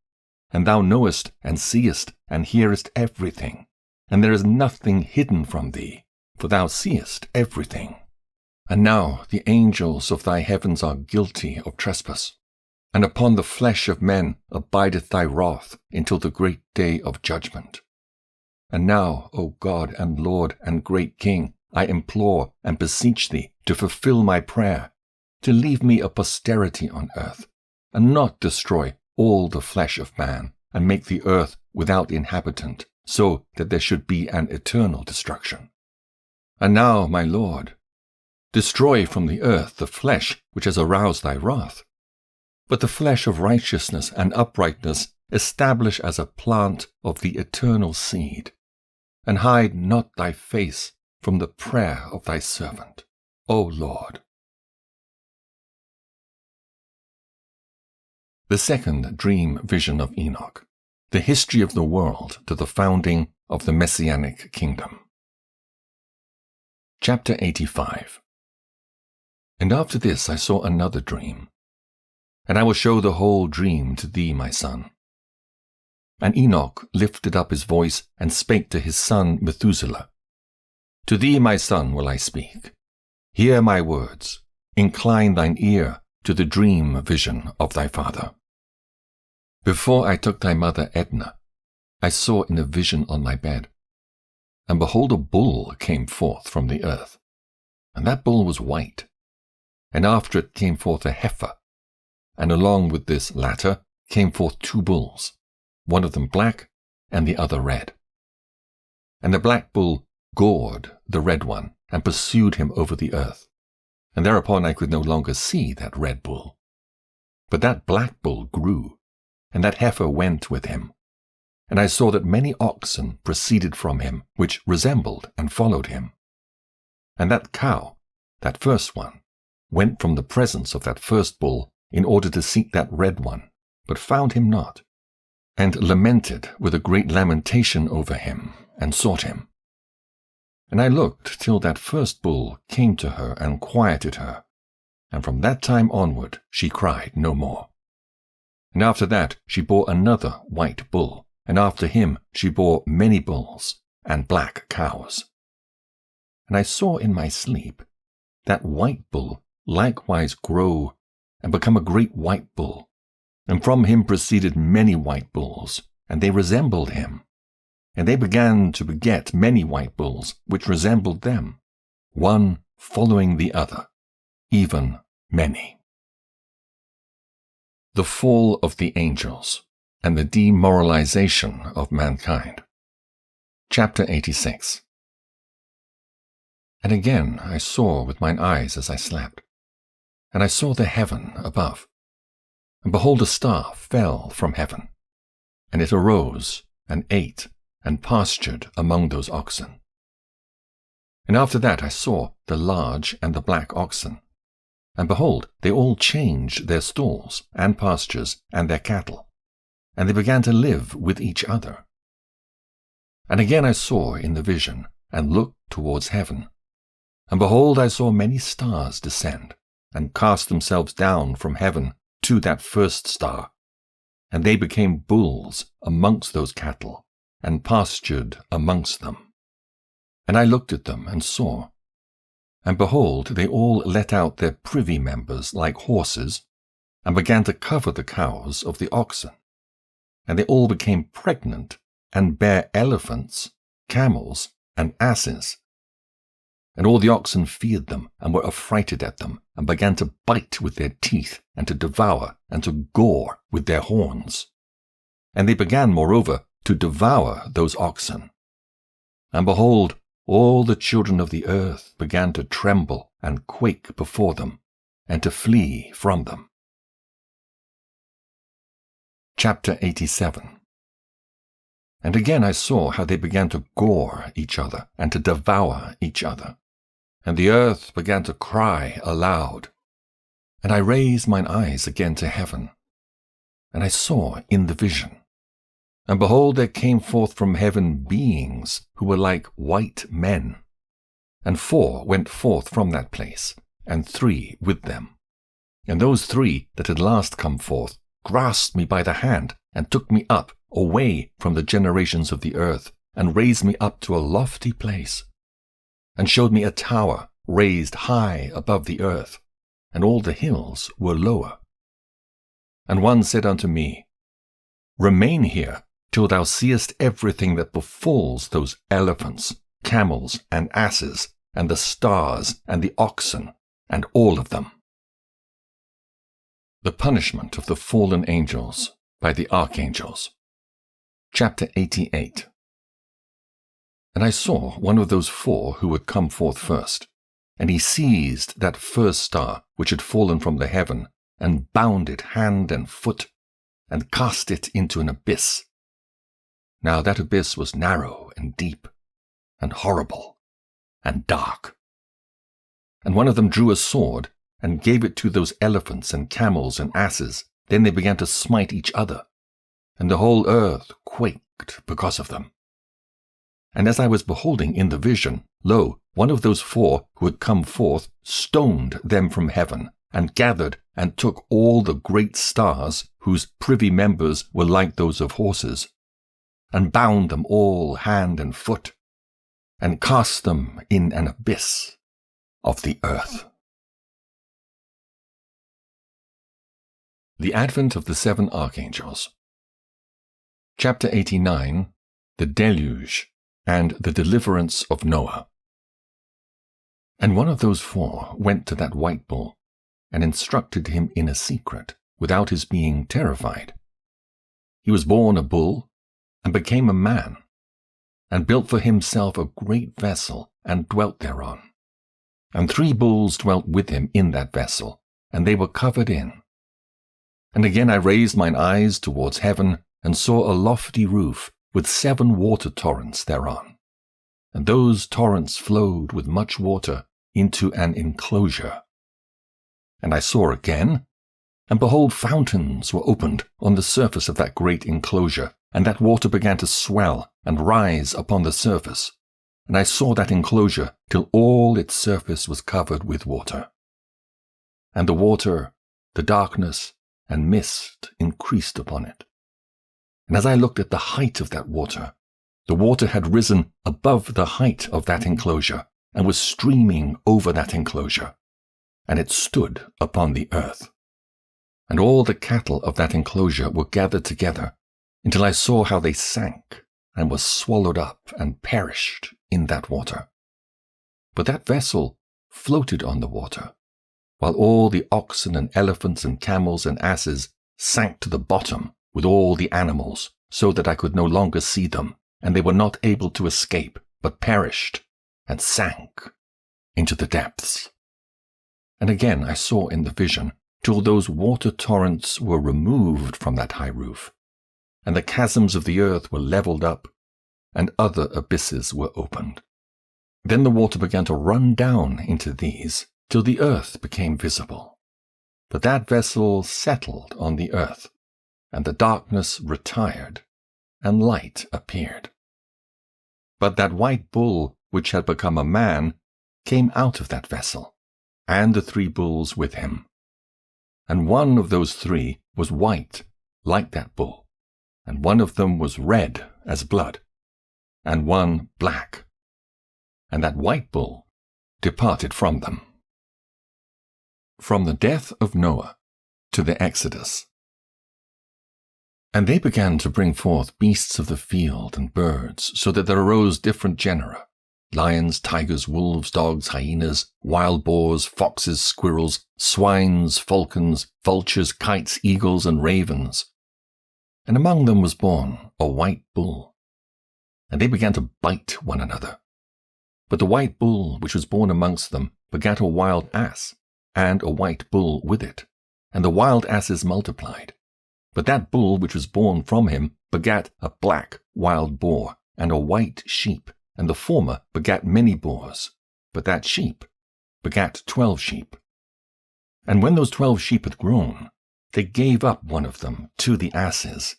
B: And thou knowest and seest and hearest everything, and there is nothing hidden from thee, for thou seest everything. And now the angels of thy heavens are guilty of trespass, and upon the flesh of men abideth thy wrath until the great day of judgment. And now, O God and Lord and great King, I implore and beseech thee to fulfill my prayer, to leave me a posterity on earth, and not destroy all the flesh of man, and make the earth without inhabitant, so that there should be an eternal destruction. And now, my Lord, destroy from the earth the flesh which has aroused thy wrath, but the flesh of righteousness and uprightness establish as a plant of the eternal seed, and hide not thy face from the prayer of thy servant, O Lord. The second dream vision of Enoch, the history of the world to the founding of the Messianic kingdom. Chapter 85. And after this I saw another dream, and I will show the whole dream to thee, my son. And Enoch lifted up his voice and spake to his son Methuselah. To thee, my son, will I speak. Hear my words. Incline thine ear to the dream vision of thy father. Before I took thy mother Edna, I saw in a vision on my bed, and behold, a bull came forth from the earth, and that bull was white, and after it came forth a heifer, and along with this latter came forth two bulls, one of them black and the other red. And the black bull gored the red one, and pursued him over the earth, and thereupon I could no longer see that red bull. But that black bull grew, and that heifer went with him. And I saw that many oxen proceeded from him, which resembled and followed him. And that cow, that first one, went from the presence of that first bull in order to seek that red one, but found him not, and lamented with a great lamentation over him, and sought him. And I looked till that first bull came to her and quieted her, and from that time onward she cried no more. And after that she bore another white bull, and after him she bore many bulls and black cows. And I saw in my sleep that white bull likewise grow and become a great white bull, and from him proceeded many white bulls, and they resembled him. And they began to beget many white bulls, which resembled them, one following the other, even many. The fall of the angels and the demoralization of mankind. Chapter 86. And again I saw with mine eyes as I slept, and I saw the heaven above, and behold, a star fell from heaven, and it arose and ate and pastured among those oxen. And after that I saw the large and the black oxen, and behold, they all changed their stalls and pastures and their cattle, and they began to live with each other. And again I saw in the vision, and looked towards heaven, and behold, I saw many stars descend, and cast themselves down from heaven to that first star, and they became bulls amongst those cattle, and pastured amongst them. And I looked at them and saw, and behold, they all let out their privy members like horses, and began to cover the cows of the oxen. And they all became pregnant, and bare elephants, camels, and asses. And all the oxen feared them, and were affrighted at them, and began to bite with their teeth, and to devour, and to gore with their horns. And they began, moreover, to devour those oxen. And behold, all the children of the earth began to tremble and quake before them, and to flee from them. Chapter 87. And again I saw how they began to gore each other, and to devour each other. And the earth began to cry aloud. And I raised mine eyes again to heaven, and I saw in the vision. And behold, there came forth from heaven beings who were like white men. And 4 went forth from that place, and 3 with them. And those 3 that had last come forth grasped me by the hand, and took me up away from the generations of the earth, and raised me up to a lofty place, and showed me a tower raised high above the earth, and all the hills were lower. And one said unto me, Remain here, till thou seest everything that befalls those elephants, camels, and asses, and the stars, and the oxen, and all of them. The punishment of the fallen angels by the archangels. Chapter 88. And I saw one of those 4 who had come forth first, and he seized that first star which had fallen from the heaven, and bound it hand and foot, and cast it into an abyss. Now that abyss was narrow and deep, and horrible, and dark. And one of them drew a sword, and gave it to those elephants and camels and asses. Then they began to smite each other, and the whole earth quaked because of them. And as I was beholding in the vision, lo, one of those 4 who had come forth stoned them from heaven, and gathered and took all the great stars, whose privy members were like those of horses, and bound them all hand and foot, and cast them in an abyss of the earth. The Advent of the 7 Archangels. Chapter 89. The Deluge, and the Deliverance of Noah. And one of those 4 went to that white bull, and instructed him in a secret, without his being terrified. He was born a bull, and became a man, and built for himself a great vessel, and dwelt thereon. And 3 bulls dwelt with him in that vessel, and they were covered in. And again I raised mine eyes towards heaven, and saw a lofty roof, with 7 water torrents thereon. And those torrents flowed with much water into an enclosure. And I saw again, and behold, fountains were opened on the surface of that great enclosure, and that water began to swell and rise upon the surface. And I saw that enclosure till all its surface was covered with water. And the water, the darkness, and mist increased upon it. And as I looked at the height of that water, the water had risen above the height of that enclosure, and was streaming over that enclosure, and it stood upon the earth. And all the cattle of that enclosure were gathered together, until I saw how they sank, and were swallowed up, and perished in that water. But that vessel floated on the water, while all the oxen and elephants and camels and asses sank to the bottom with all the animals, so that I could no longer see them, and they were not able to escape, but perished, and sank into the depths. And again I saw in the vision, till those water torrents were removed from that high roof, and the chasms of the earth were levelled up, and other abysses were opened. Then the water began to run down into these, till the earth became visible. But that vessel settled on the earth, and the darkness retired, and light appeared. But that white bull, which had become a man, came out of that vessel, and the 3 bulls with him. And one of those 3 was white, like that bull, and one of them was red as blood, and one black. And that white bull departed from them. From the death of Noah to the Exodus. And they began to bring forth beasts of the field and birds, so that there arose different genera: lions, tigers, wolves, dogs, hyenas, wild boars, foxes, squirrels, swines, falcons, vultures, kites, eagles, and ravens. And among them was born a white bull. And they began to bite one another. But the white bull which was born amongst them begat a wild ass, and a white bull with it. And the wild asses multiplied. But that bull which was born from him begat a black wild boar, and a white sheep, and the former begat many boars, but that sheep begat 12 sheep. And when those 12 sheep had grown, they gave up one of them to the asses.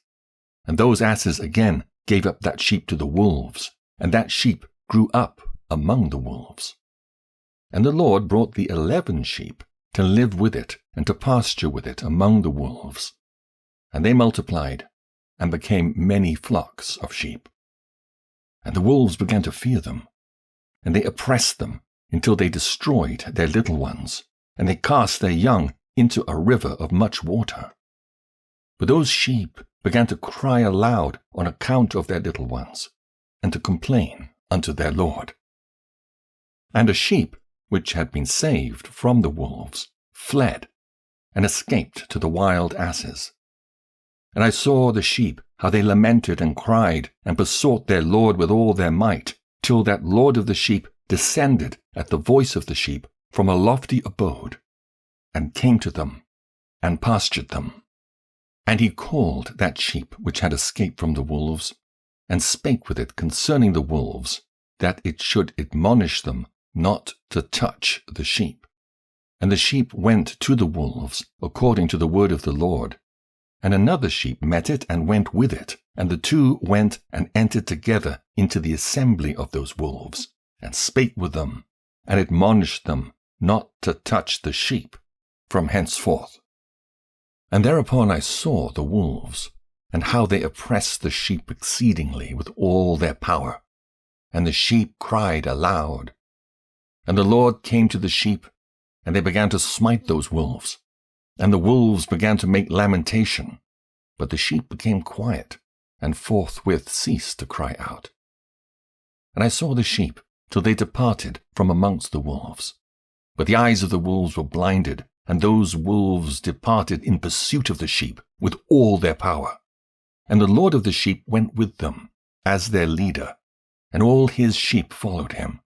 B: And those asses again gave up that sheep to the wolves, and that sheep grew up among the wolves. And the Lord brought the 11 sheep to live with it, and to pasture with it among the wolves. And they multiplied, and became many flocks of sheep. And the wolves began to fear them, and they oppressed them until they destroyed their little ones, and they cast their young into a river of much water. But those sheep began to cry aloud on account of their little ones, and to complain unto their Lord. And a sheep which had been saved from the wolves fled, and escaped to the wild asses. And I saw the sheep, how they lamented and cried, and besought their Lord with all their might, till that Lord of the sheep descended at the voice of the sheep from a lofty abode, and came to them, and pastured them. And he called that sheep which had escaped from the wolves, and spake with it concerning the wolves, that it should admonish them not to touch the sheep. And the sheep went to the wolves, according to the word of the Lord. And another sheep met it and went with it, and the two went and entered together into the assembly of those wolves, and spake with them, and admonished them not to touch the sheep from henceforth. And thereupon I saw the wolves, and how they oppressed the sheep exceedingly with all their power. And the sheep cried aloud. And the Lord came to the sheep, and they began to smite those wolves. And the wolves began to make lamentation, but the sheep became quiet, and forthwith ceased to cry out. And I saw the sheep till they departed from amongst the wolves. But the eyes of the wolves were blinded, and those wolves departed in pursuit of the sheep with all their power. And the Lord of the sheep went with them, as their leader, and all his sheep followed him.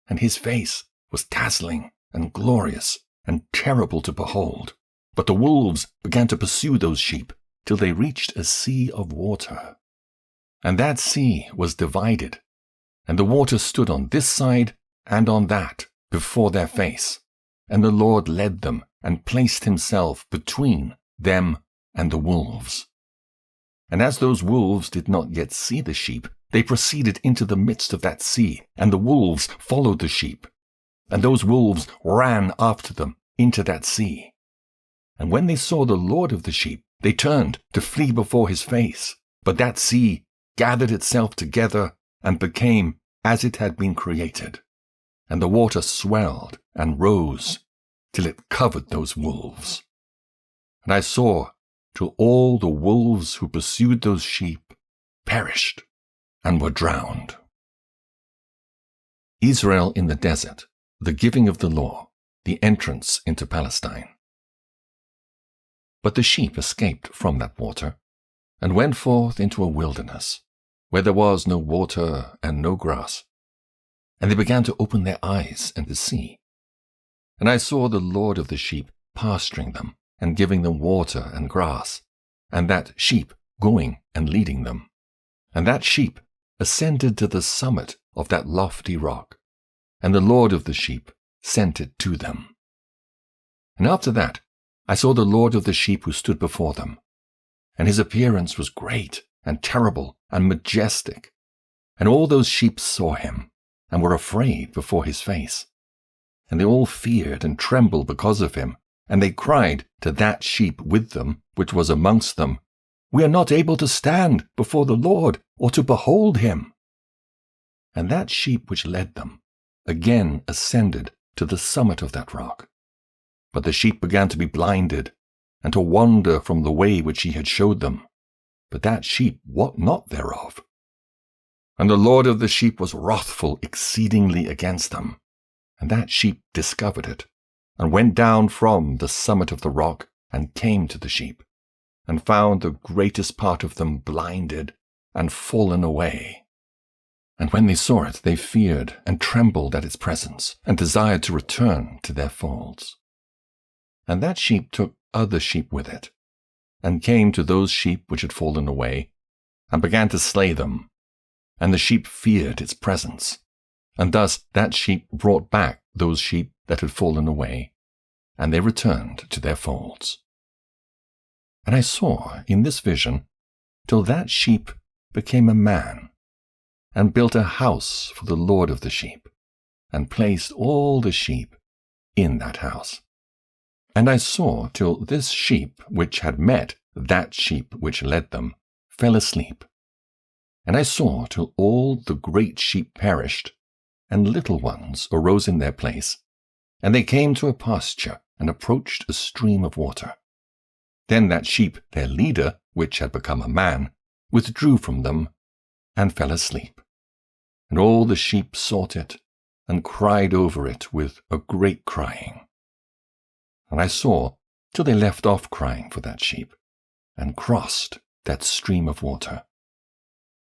B: And his face was dazzling and glorious and terrible to behold. But the wolves began to pursue those sheep till they reached a sea of water. And that sea was divided, and the water stood on this side and on that before their face. And the Lord led them and placed himself between them and the wolves. And as those wolves did not yet see the sheep, they proceeded into the midst of that sea, and the wolves followed the sheep. And those wolves ran after them into that sea. And when they saw the Lord of the sheep, they turned to flee before his face. But that sea gathered itself together and became as it had been created. And the water swelled and rose till it covered those wolves. And I saw till all the wolves who pursued those sheep perished and were drowned. Israel in the desert, the giving of the law, the entrance into Palestine. But the sheep escaped from that water, and went forth into a wilderness, where there was no water and no grass. And they began to open their eyes and to see. And I saw the Lord of the sheep pasturing them, and giving them water and grass, and that sheep going and leading them. And that sheep ascended to the summit of that lofty rock, and the Lord of the sheep sent it to them. And after that, I saw the Lord of the sheep who stood before them, and his appearance was great and terrible and majestic. And all those sheep saw him, and were afraid before his face. And they all feared and trembled because of him, and they cried to that sheep with them, which was amongst them, We are not able to stand before the Lord, or to behold him. And that sheep which led them again ascended to the summit of that rock. But the sheep began to be blinded, and to wander from the way which he had showed them. But that sheep wot not thereof. And the Lord of the sheep was wrathful exceedingly against them. And that sheep discovered it, and went down from the summit of the rock, and came to the sheep, and found the greatest part of them blinded and fallen away. And when they saw it, they feared and trembled at its presence, and desired to return to their folds. And that sheep took other sheep with it, and came to those sheep which had fallen away, and began to slay them. And the sheep feared its presence. And thus that sheep brought back those sheep that had fallen away, and they returned to their folds. And I saw in this vision till that sheep became a man, and built a house for the Lord of the sheep, and placed all the sheep in that house. And I saw till this sheep which had met that sheep which led them fell asleep. And I saw till all the great sheep perished, and little ones arose in their place, and they came to a pasture, and approached a stream of water. Then that sheep, their leader, which had become a man, withdrew from them, and fell asleep. And all the sheep sought it, and cried over it with a great crying. And I saw till they left off crying for that sheep, and crossed that stream of water.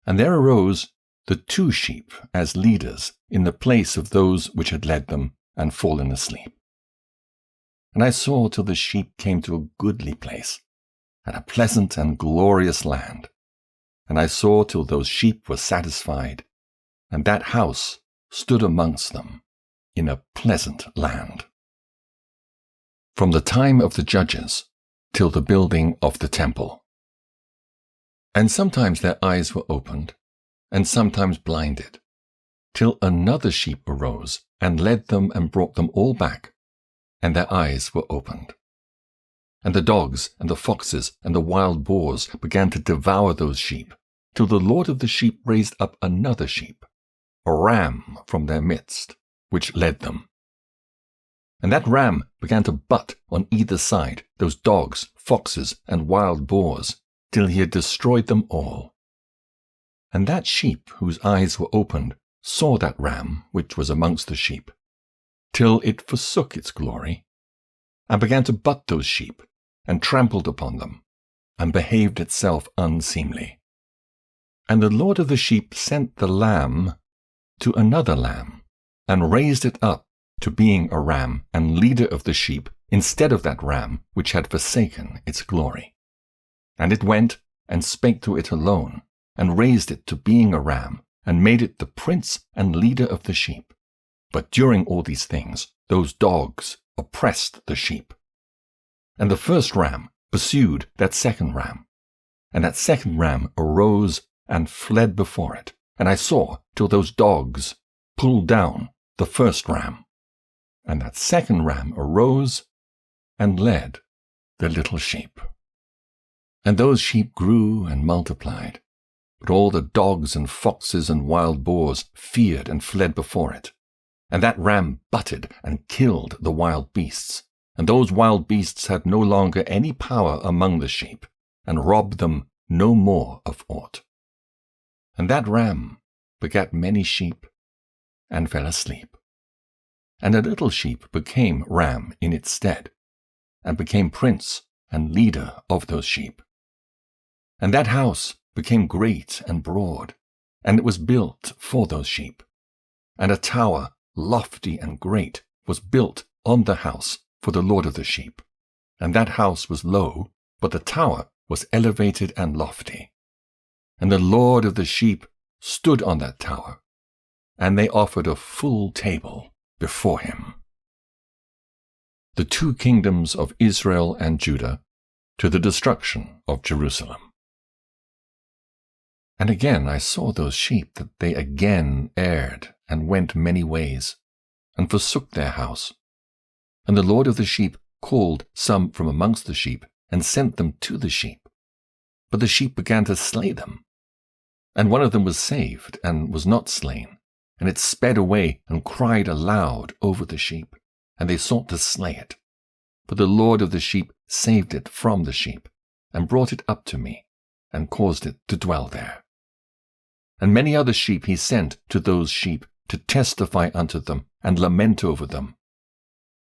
B: And there arose the 2 sheep as leaders in the place of those which had led them and fallen asleep. And I saw till the sheep came to a goodly place, and a pleasant and glorious land. And I saw till those sheep were satisfied, and that house stood amongst them in a pleasant land. From the time of the judges till the building of the temple. And sometimes their eyes were opened, and sometimes blinded, till another sheep arose, and led them and brought them all back, and their eyes were opened. And the dogs and the foxes and the wild boars began to devour those sheep, till the Lord of the sheep raised up another sheep, a ram from their midst, which led them. And that ram began to butt on either side those dogs, foxes, and wild boars, till he had destroyed them all. And that sheep whose eyes were opened saw that ram which was amongst the sheep, till it forsook its glory, and began to butt those sheep, and trampled upon them, and behaved itself unseemly. And the Lord of the sheep sent the lamb to another lamb, and raised it up to being a ram and leader of the sheep, instead of that ram which had forsaken its glory. And it went and spake to it alone, and raised it to being a ram, and made it the prince and leader of the sheep. But during all these things, those dogs oppressed the sheep. And the first ram pursued that second ram, and that second ram arose and fled before it. And I saw till those dogs pulled down the first ram. And that second ram arose and led the little sheep. And those sheep grew and multiplied, but all the dogs and foxes and wild boars feared and fled before it. And that ram butted and killed the wild beasts, and those wild beasts had no longer any power among the sheep, and robbed them no more of aught. And that ram begat many sheep, and fell asleep. And a little sheep became ram in its stead, and became prince and leader of those sheep. And that house became great and broad, and it was built for those sheep. And a tower, lofty and great, was built on the house for the Lord of the sheep. And that house was low, but the tower was elevated and lofty. And the Lord of the sheep stood on that tower, and they offered a full table before him. The 2 kingdoms of Israel and Judah to the destruction of Jerusalem. And again I saw those sheep that they again erred and went many ways, and forsook their house. And the Lord of the sheep called some from amongst the sheep, and sent them to the sheep. But the sheep began to slay them. And one of them was saved, and was not slain, and it sped away and cried aloud over the sheep, and they sought to slay it. But the Lord of the sheep saved it from the sheep, and brought it up to me, and caused it to dwell there. And many other sheep he sent to those sheep, to testify unto them, and lament over them.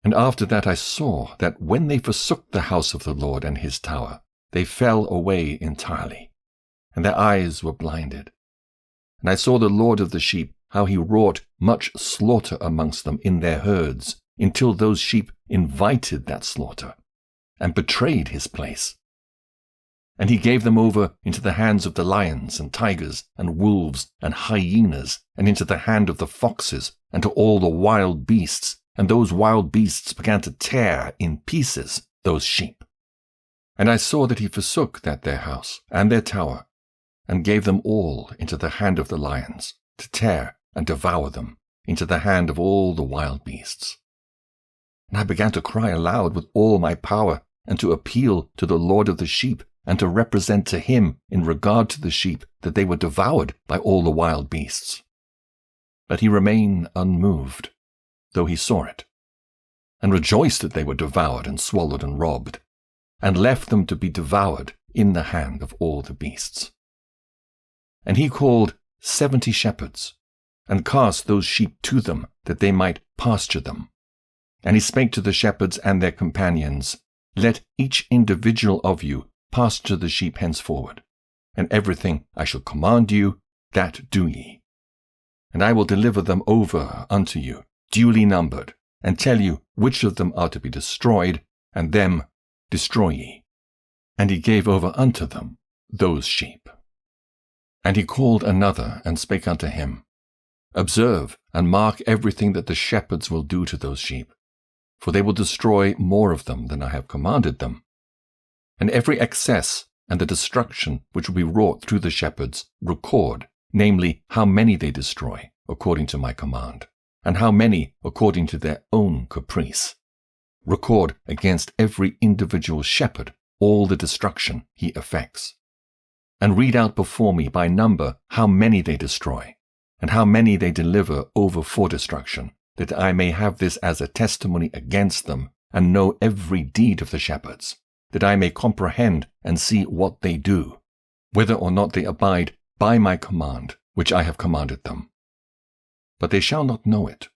B: And after that I saw that when they forsook the house of the Lord and his tower, they fell away entirely, and their eyes were blinded. And I saw the Lord of the sheep, how he wrought much slaughter amongst them in their herds, until those sheep invited that slaughter, and betrayed his place. And he gave them over into the hands of the lions and tigers and wolves and hyenas, and into the hand of the foxes, and to all the wild beasts, and those wild beasts began to tear in pieces those sheep. And I saw that he forsook that their house and their tower, and gave them all into the hand of the lions, to tear and devour them, into the hand of all the wild beasts. And I began to cry aloud with all my power, and to appeal to the Lord of the sheep, and to represent to him in regard to the sheep that they were devoured by all the wild beasts. But he remained unmoved, though he saw it, and rejoiced that they were devoured and swallowed and robbed, and left them to be devoured in the hand of all the beasts. And he called 70 shepherds, and cast those sheep to them, that they might pasture them. And he spake to the shepherds and their companions, Let each individual of you pasture the sheep henceforward, and everything I shall command you, that do ye. And I will deliver them over unto you, duly numbered, and tell you which of them are to be destroyed, and them destroy ye. And he gave over unto them those sheep. And he called another, and spake unto him, Observe and mark everything that the shepherds will do to those sheep, for they will destroy more of them than I have commanded them. And every excess and the destruction which will be wrought through the shepherds record, namely, how many they destroy, according to my command, and how many according to their own caprice. Record against every individual shepherd all the destruction he effects. And read out before me by number how many they destroy, and how many they deliver over for destruction, that I may have this as a testimony against them, and know every deed of the shepherds, that I may comprehend and see what they do, whether or not they abide by my command, which I have commanded them. But they shall not know it,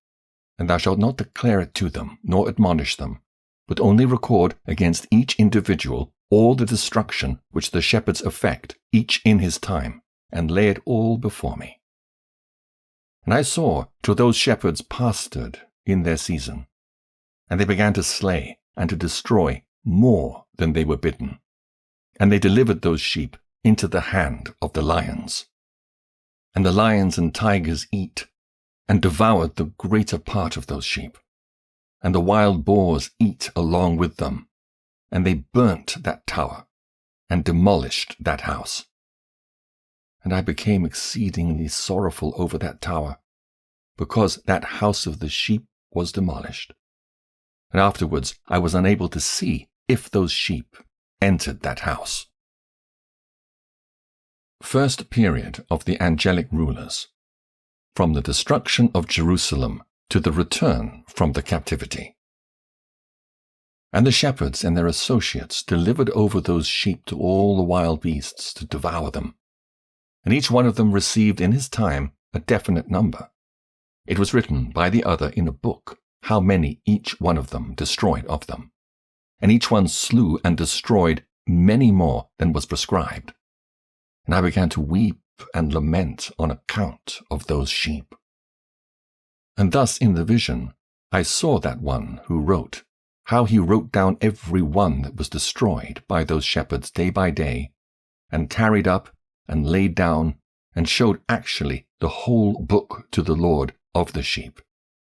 B: and thou shalt not declare it to them, nor admonish them, but only record against each individual all the destruction which the shepherds effect, each in his time, and lay it all before me. And I saw till those shepherds pastured in their season, and they began to slay and to destroy more than they were bidden, and they delivered those sheep into the hand of the lions. And the lions and tigers eat, and devoured the greater part of those sheep, and the wild boars eat along with them, and they burnt that tower, and demolished that house. And I became exceedingly sorrowful over that tower, because that house of the sheep was demolished. And afterwards I was unable to see if those sheep entered that house. First period of the angelic rulers, from the destruction of Jerusalem to the return from the captivity. And the shepherds and their associates delivered over those sheep to all the wild beasts to devour them. And each one of them received in his time a definite number. It was written by the other in a book how many each one of them destroyed of them. And each one slew and destroyed many more than was prescribed. And I began to weep and lament on account of those sheep. And thus in the vision I saw that one who wrote, how he wrote down every one that was destroyed by those shepherds day by day, and carried up and laid down, and showed actually the whole book to the Lord of the sheep,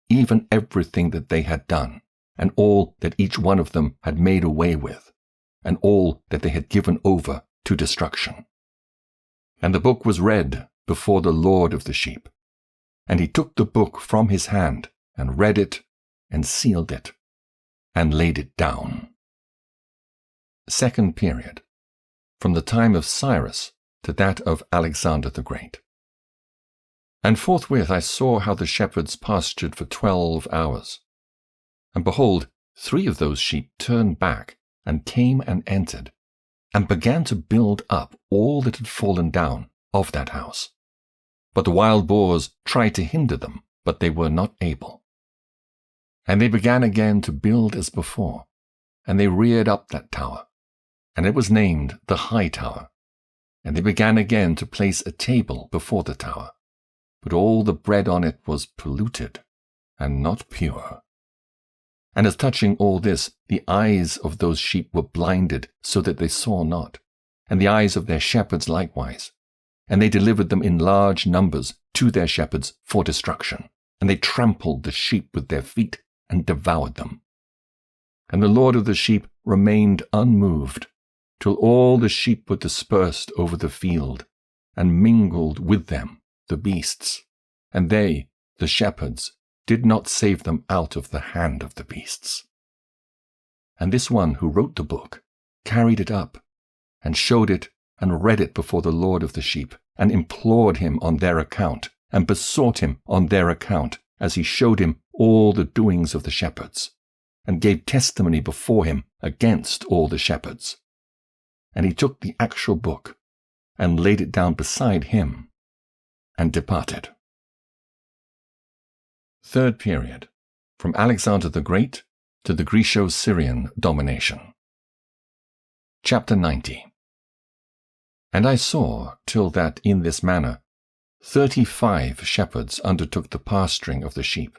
B: even everything that they had done, and all that each one of them had made away with, and all that they had given over to destruction. And the book was read before the Lord of the sheep. And he took the book from his hand, and read it, and sealed it, and laid it down. Second period, from the time of Cyrus to that of Alexander the Great. And forthwith I saw how the shepherds pastured for 12 hours. And behold, 3 of those sheep turned back, and came and entered, and began to build up all that had fallen down of that house. But the wild boars tried to hinder them, but they were not able. And they began again to build as before, and they reared up that tower, and it was named the High Tower. And they began again to place a table before the tower, but all the bread on it was polluted, and not pure. And as touching all this, the eyes of those sheep were blinded, so that they saw not, and the eyes of their shepherds likewise. And they delivered them in large numbers to their shepherds for destruction, and they trampled the sheep with their feet, and devoured them. And the Lord of the sheep remained unmoved, till all the sheep were dispersed over the field, and mingled with them the beasts, and they, the shepherds, did not save them out of the hand of the beasts. And this one who wrote the book carried it up, and showed it, and read it before the Lord of the sheep, and implored him on their account, and besought him on their account, as he showed him all the doings of the shepherds, and gave testimony before him against all the shepherds. And he took the actual book, and laid it down beside him, and departed. Third period, from Alexander the Great to the Grecian domination. Chapter 90. And I saw, till that in this manner 35 shepherds undertook the pasturing of the sheep,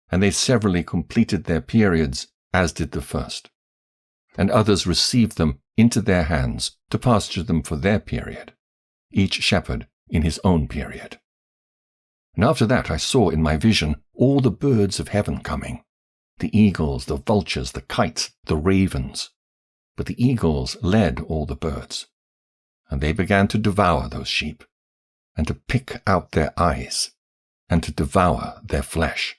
B: and they severally completed their periods, as did the first. And others received them into their hands to pasture them for their period, each shepherd in his own period. And after that I saw in my vision all the birds of heaven coming, the eagles, the vultures, the kites, the ravens. But the eagles led all the birds, and they began to devour those sheep, and to pick out their eyes, and to devour their flesh.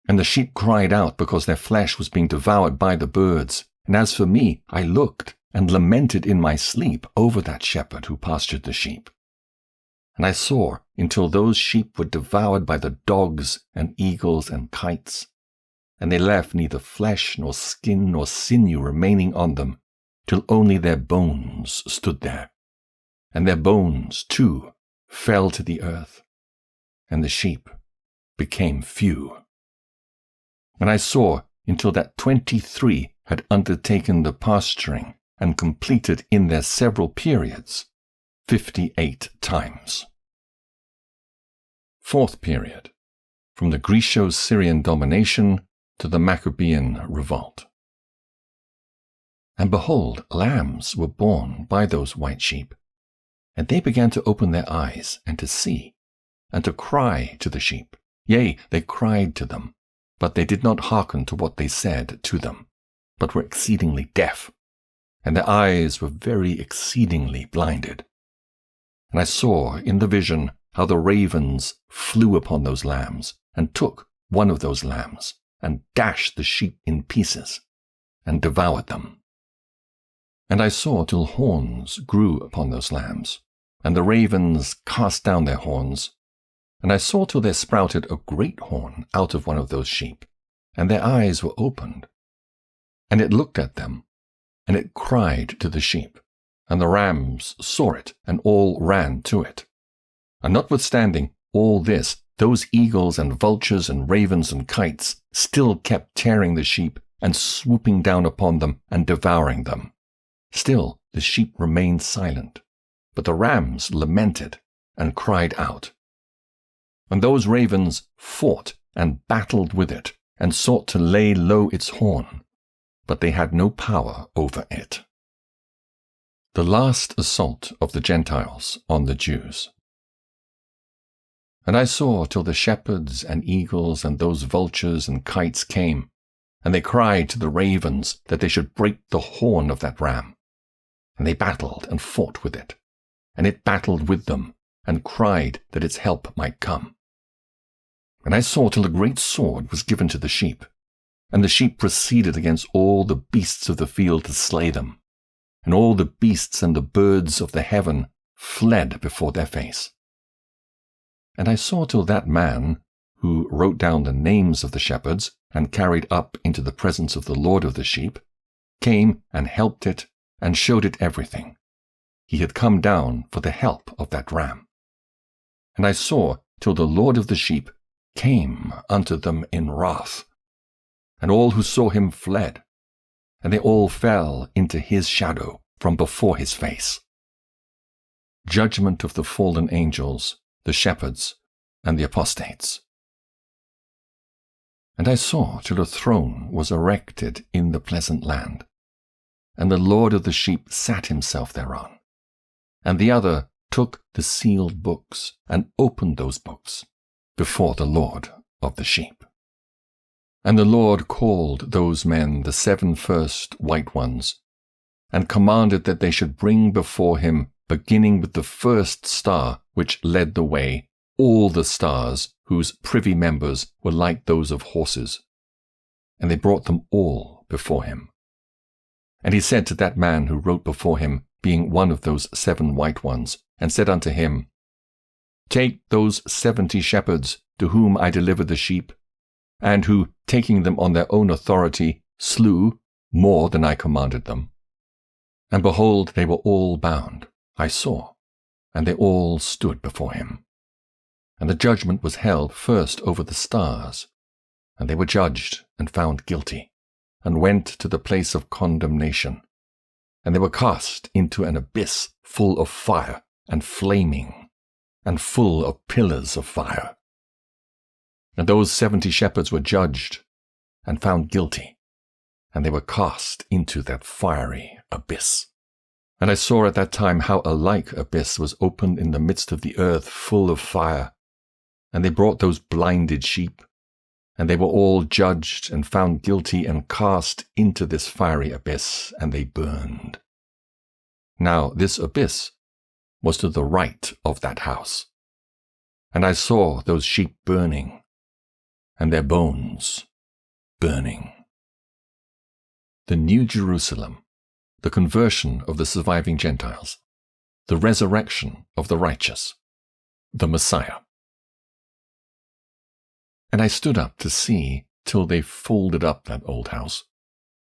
B: And the sheep cried out because their flesh was being devoured by the birds. And as for me, I looked and lamented in my sleep over that shepherd who pastured the sheep. And I saw until those sheep were devoured by the dogs and eagles and kites, and they left neither flesh nor skin nor sinew remaining on them, till only their bones stood there. And their bones, too, fell to the earth, and the sheep became few. And I saw until that 23 had undertaken the pasturing, and completed in their several periods 58 times. Fourth period, from the Greco-Syrian domination to the Maccabean revolt. And behold, lambs were born by those white sheep, and they began to open their eyes, and to see, and to cry to the sheep. Yea, they cried to them, but they did not hearken to what they said to them, but were exceedingly deaf, and their eyes were very exceedingly blinded. And I saw in the vision how the ravens flew upon those lambs, and took one of those lambs, and dashed the sheep in pieces, and devoured them. And I saw till horns grew upon those lambs, and the ravens cast down their horns. And I saw till there sprouted a great horn out of one of those sheep, and their eyes were opened. And it looked at them, and it cried to the sheep, and the rams saw it, and all ran to it. And notwithstanding all this, those eagles and vultures and ravens and kites still kept tearing the sheep, and swooping down upon them, and devouring them. Still the sheep remained silent, but the rams lamented, and cried out. And those ravens fought, and battled with it, and sought to lay low its horn, but they had no power over it. The last assault of the Gentiles on the Jews. And I saw till the shepherds and eagles and those vultures and kites came, and they cried to the ravens that they should break the horn of that ram. And they battled and fought with it, and it battled with them, and cried that its help might come. And I saw till a great sword was given to the sheep, and the sheep proceeded against all the beasts of the field to slay them, and all the beasts and the birds of the heaven fled before their face. And I saw till that man, who wrote down the names of the shepherds and carried up into the presence of the Lord of the sheep, came and helped it and showed it everything. He had come down for the help of that ram. And I saw till the Lord of the sheep came unto them in wrath. And all who saw him fled, and they all fell into his shadow from before his face. Judgment of the fallen angels, the shepherds, and the apostates. And I saw till a throne was erected in the pleasant land, and the Lord of the sheep sat himself thereon. And the other took the sealed books, and opened those books before the Lord of the sheep. And the Lord called those men the 7 first white ones, and commanded that they should bring before him, beginning with the first star which led the way, all the stars whose privy members were like those of horses. And they brought them all before him. And he said to that man who wrote before him, being one of those 7 white ones, and said unto him, Take those 70 shepherds to whom I delivered the sheep, and who, taking them on their own authority, slew more than I commanded them. And behold, they were all bound, I saw, and they all stood before him. And the judgment was held first over the stars, and they were judged and found guilty, and went to the place of condemnation. And they were cast into an abyss full of fire and flaming, and full of pillars of fire. And those 70 shepherds were judged and found guilty, and they were cast into that fiery abyss. And I saw at that time how a like abyss was opened in the midst of the earth full of fire. And they brought those blinded sheep, and they were all judged and found guilty and cast into this fiery abyss, and they burned. Now this abyss was to the right of that house. And I saw those sheep burning, and their bones burning. The New Jerusalem, the conversion of the surviving Gentiles, the resurrection of the righteous, the Messiah. And I stood up to see till they folded up that old house,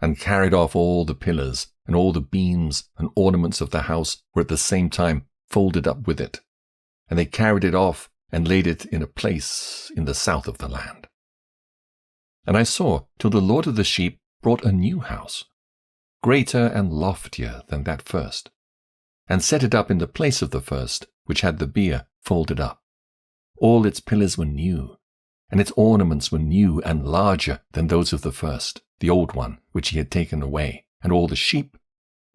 B: and carried off all the pillars, and all the beams and ornaments of the house were at the same time folded up with it. And they carried it off and laid it in a place in the south of the land. And I saw till the Lord of the sheep brought a new house, greater and loftier than that first, and set it up in the place of the first, which had the bier folded up. All its pillars were new, and its ornaments were new and larger than those of the first, the old one, which he had taken away, and all the sheep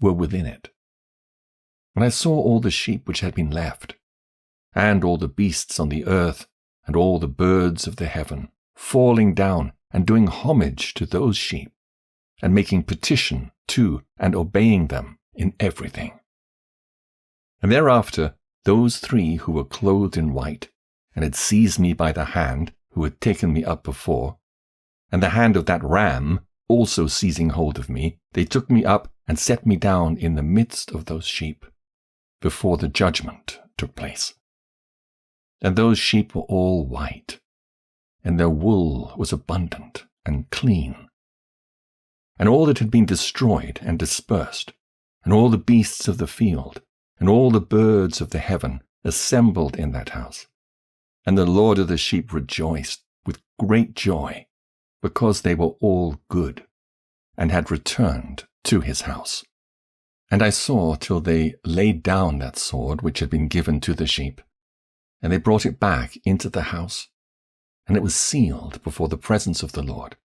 B: were within it. And I saw all the sheep which had been left, and all the beasts on the earth, and all the birds of the heaven, falling down and doing homage to those sheep, and making petition to and obeying them in everything. And thereafter those 3 who were clothed in white, and had seized me by the hand, who had taken me up before, and the hand of that ram also seizing hold of me, they took me up and set me down in the midst of those sheep, before the judgment took place. And those sheep were all white, and their wool was abundant and clean. And all that had been destroyed and dispersed, and all the beasts of the field, and all the birds of the heaven assembled in that house. And the Lord of the sheep rejoiced with great joy, because they were all good, and had returned to his house. And I saw till they laid down that sword which had been given to the sheep, and they brought it back into the house, and it was sealed before the presence of the Lord.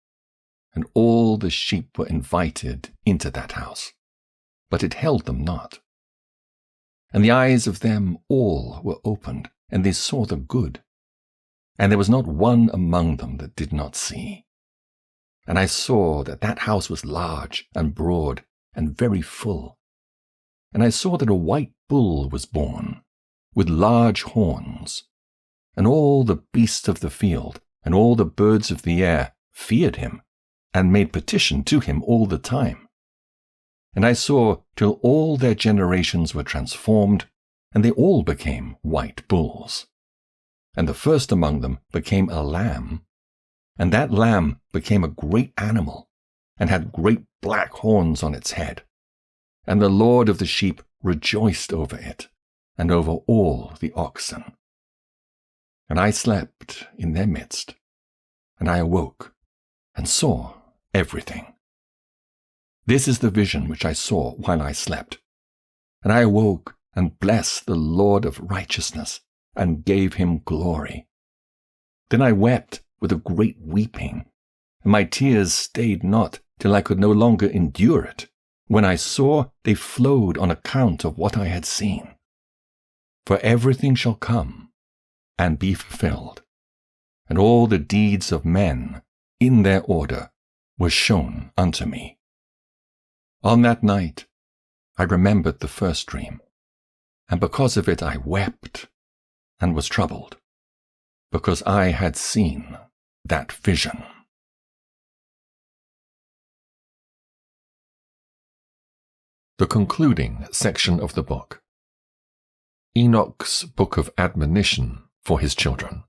B: And all the sheep were invited into that house, but it held them not. And the eyes of them all were opened, and they saw the good. And there was not one among them that did not see. And I saw that that house was large and broad and very full. And I saw that a white bull was born, with large horns. And all the beasts of the field and all the birds of the air feared him, and made petition to him all the time. And I saw till all their generations were transformed, and they all became white bulls. And the first among them became a lamb, and that lamb became a great animal, and had great black horns on its head. And the Lord of the sheep rejoiced over it, and over all the oxen. And I slept in their midst, and I awoke, and saw everything. This is the vision which I saw while I slept. And I awoke, and blessed the Lord of righteousness, and gave him glory. Then I wept with a great weeping, and my tears stayed not till I could no longer endure it, when I saw they flowed on account of what I had seen. For everything shall come and be fulfilled, and all the deeds of men in their order were shown unto me. On that night I remembered the first dream, and because of it I wept and was troubled, because I had seen that vision. The concluding section of the book. Enoch's Book of Admonition for his children.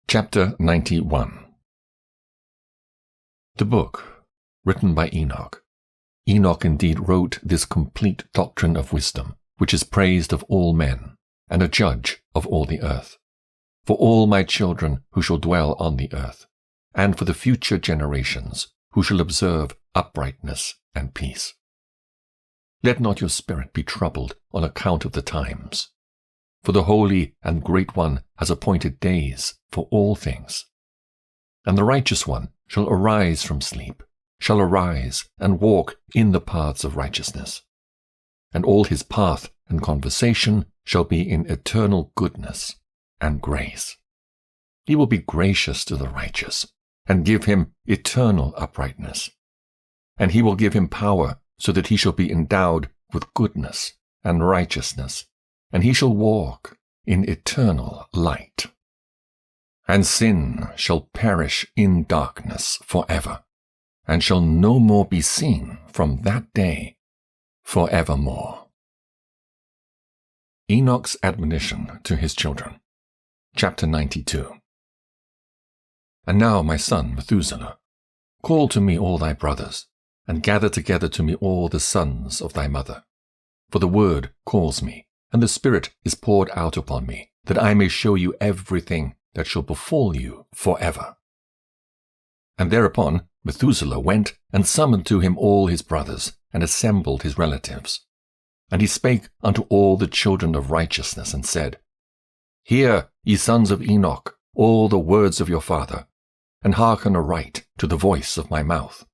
B: Chapter 91. The book, written by Enoch. Enoch indeed wrote this complete doctrine of wisdom, which is praised of all men, and a judge of all the earth, for all my children who shall dwell on the earth, and for the future generations who shall observe uprightness and peace. Let not your spirit be troubled on account of the times, for the Holy and Great One has appointed days for all things. And the Righteous One shall arise from sleep, shall arise and walk in the paths of righteousness. And all his path and conversation shall be in eternal goodness and grace. He will be gracious to the righteous, and give him eternal uprightness. And he will give him power, so that he shall be endowed with goodness and righteousness, and he shall walk in eternal light. And sin shall perish in darkness forever, and shall no more be seen from that day forevermore. Enoch's admonition to his children. Chapter 92. And now, my son Methuselah, call to me all thy brothers, and gather together to me all the sons of thy mother. For the word calls me, and the Spirit is poured out upon me, that I may show you everything that shall befall you forever. And thereupon Methuselah went and summoned to him all his brothers, and assembled his relatives. And he spake unto all the children of righteousness, and said, Hear, ye sons of Enoch, all the words of your father, and hearken aright to the voice of my mouth.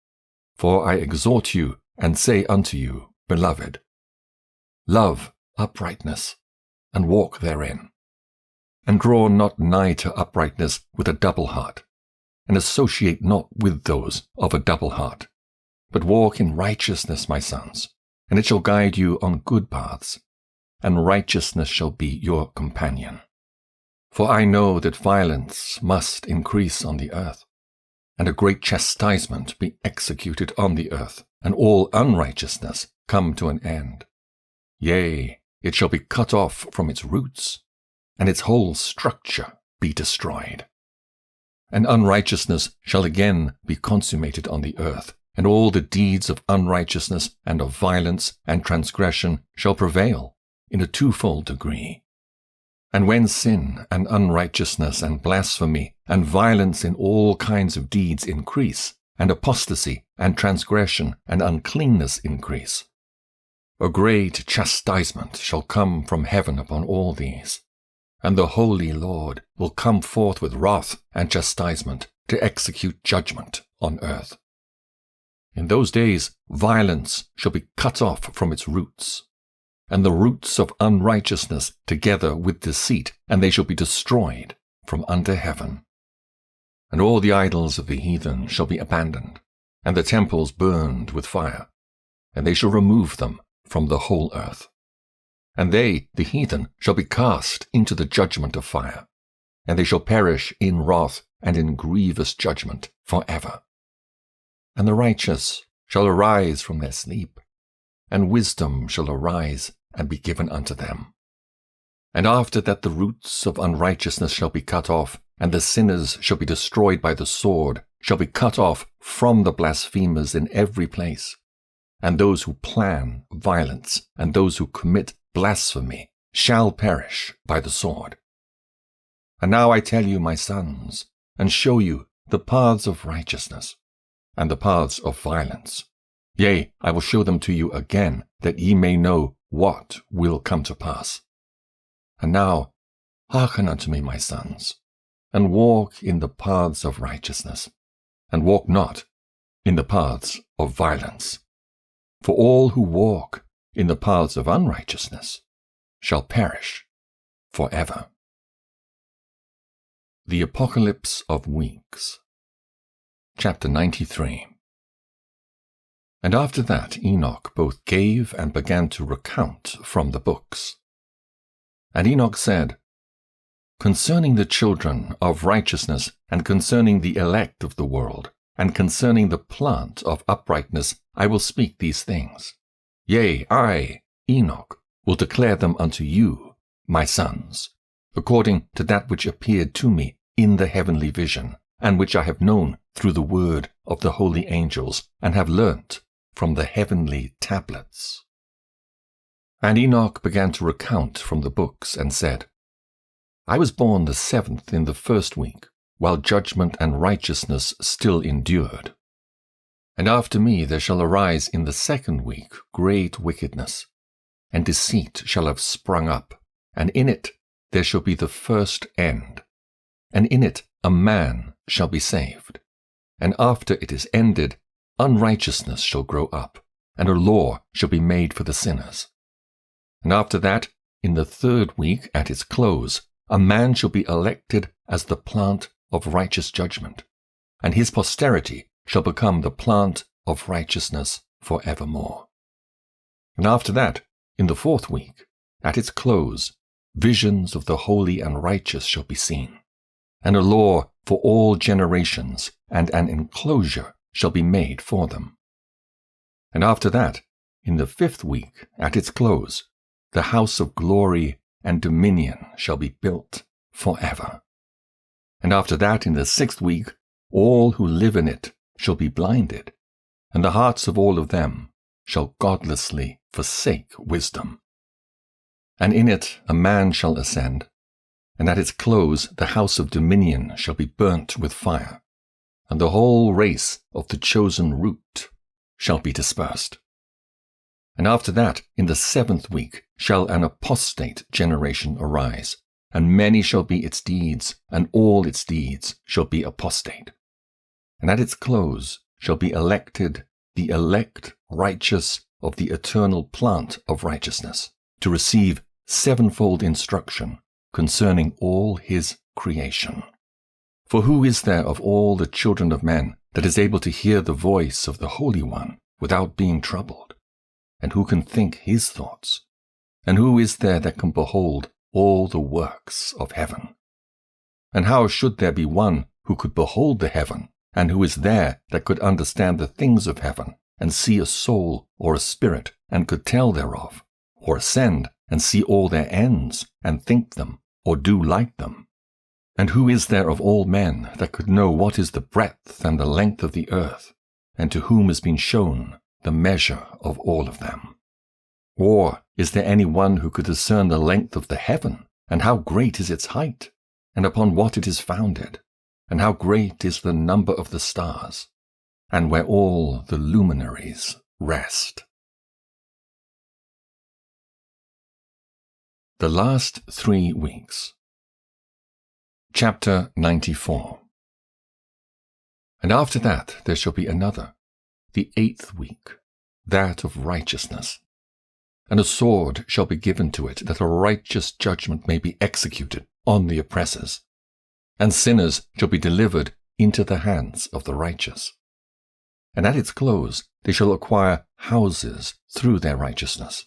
B: For I exhort you, and say unto you, Beloved, love uprightness, and walk therein. And draw not nigh to uprightness with a double heart, and associate not with those of a double heart, but walk in righteousness, my sons, and it shall guide you on good paths, and righteousness shall be your companion. For I know that violence must increase on the earth, and a great chastisement be executed on the earth, and all unrighteousness come to an end. Yea, it shall be cut off from its roots, and its whole structure be destroyed. And unrighteousness shall again be consummated on the earth, and all the deeds of unrighteousness and of violence and transgression shall prevail in a twofold degree. And when sin and unrighteousness and blasphemy and violence in all kinds of deeds increase, and apostasy and transgression and uncleanness increase, a great chastisement shall come from heaven upon all these, and the Holy Lord will come forth with wrath and chastisement to execute judgment on earth. In those days violence shall be cut off from its roots, and the roots of unrighteousness together with deceit, and they shall be destroyed from under heaven. And all the idols of the heathen shall be abandoned, and the temples burned with fire, and they shall remove them from the whole earth. And they, the heathen, shall be cast into the judgment of fire, and they shall perish in wrath and in grievous judgment forever. And the righteous shall arise from their sleep, and wisdom shall arise and be given unto them. And after that the roots of unrighteousness shall be cut off, and the sinners shall be destroyed by the sword, shall be cut off from the blasphemers in every place. And those who plan violence, and those who commit blasphemy, shall perish by the sword. And now I tell you, my sons, and show you the paths of righteousness, and the paths of violence. Yea, I will show them to you again, that ye may know what will come to pass. And now hearken unto me, my sons, and walk in the paths of righteousness, and walk not in the paths of violence. For all who walk in the paths of unrighteousness shall perish forever. The Apocalypse of Weeks. Chapter 93. And after that Enoch both gave and began to recount from the books. And Enoch said, Concerning the children of righteousness, and concerning the elect of the world, and concerning the plant of uprightness, I will speak these things. Yea, I, Enoch, will declare them unto you, my sons, according to that which appeared to me in the heavenly vision, and which I have known through the word of the holy angels, and have learnt from the heavenly tablets. And Enoch began to recount from the books, and said, I was born the 7th in the 1st week, while judgment and righteousness still endured. And after me there shall arise in the 2nd week great wickedness, and deceit shall have sprung up, and in it there shall be the first end. And in it a man shall be saved. And after it is ended, unrighteousness shall grow up, and a law shall be made for the sinners. And after that, in the 3rd week at its close, a man shall be elected as the plant of righteous judgment, and his posterity shall become the plant of righteousness for evermore. And after that, in the 4th week, at its close, visions of the holy and righteous shall be seen, and a law for all generations, and an enclosure shall be made for them. And after that, in the 5th week, at its close, the house of glory and dominion shall be built forever. And after that, in the 6th week, all who live in it shall be blinded, and the hearts of all of them shall godlessly forsake wisdom. And in it a man shall ascend, and at its close the house of dominion shall be burnt with fire, and the whole race of the chosen root shall be dispersed. And after that, in the 7th week, shall an apostate generation arise, and many shall be its deeds, and all its deeds shall be apostate. And at its close shall be elected the elect righteous of the eternal plant of righteousness, to receive 7-fold instruction concerning all his creation. For who is there of all the children of men that is able to hear the voice of the Holy One without being troubled? And who can think his thoughts? And who is there that can behold all the works of heaven? And how should there be one who could behold the heaven, and who is there that could understand the things of heaven, and see a soul or a spirit, and could tell thereof, or ascend and see all their ends, and think them, or do like them? And who is there of all men that could know what is the breadth and the length of the earth, and to whom has been shown the measure of all of them? Or is there any one who could discern the length of the heaven, and how great is its height, and upon what it is founded, and how great is the number of the stars, and where all the luminaries rest? The last 3 weeks. Chapter 94. And after that there shall be another, the 8th week, that of righteousness. And a sword shall be given to it, that a righteous judgment may be executed on the oppressors. And sinners shall be delivered into the hands of the righteous. And at its close they shall acquire houses through their righteousness.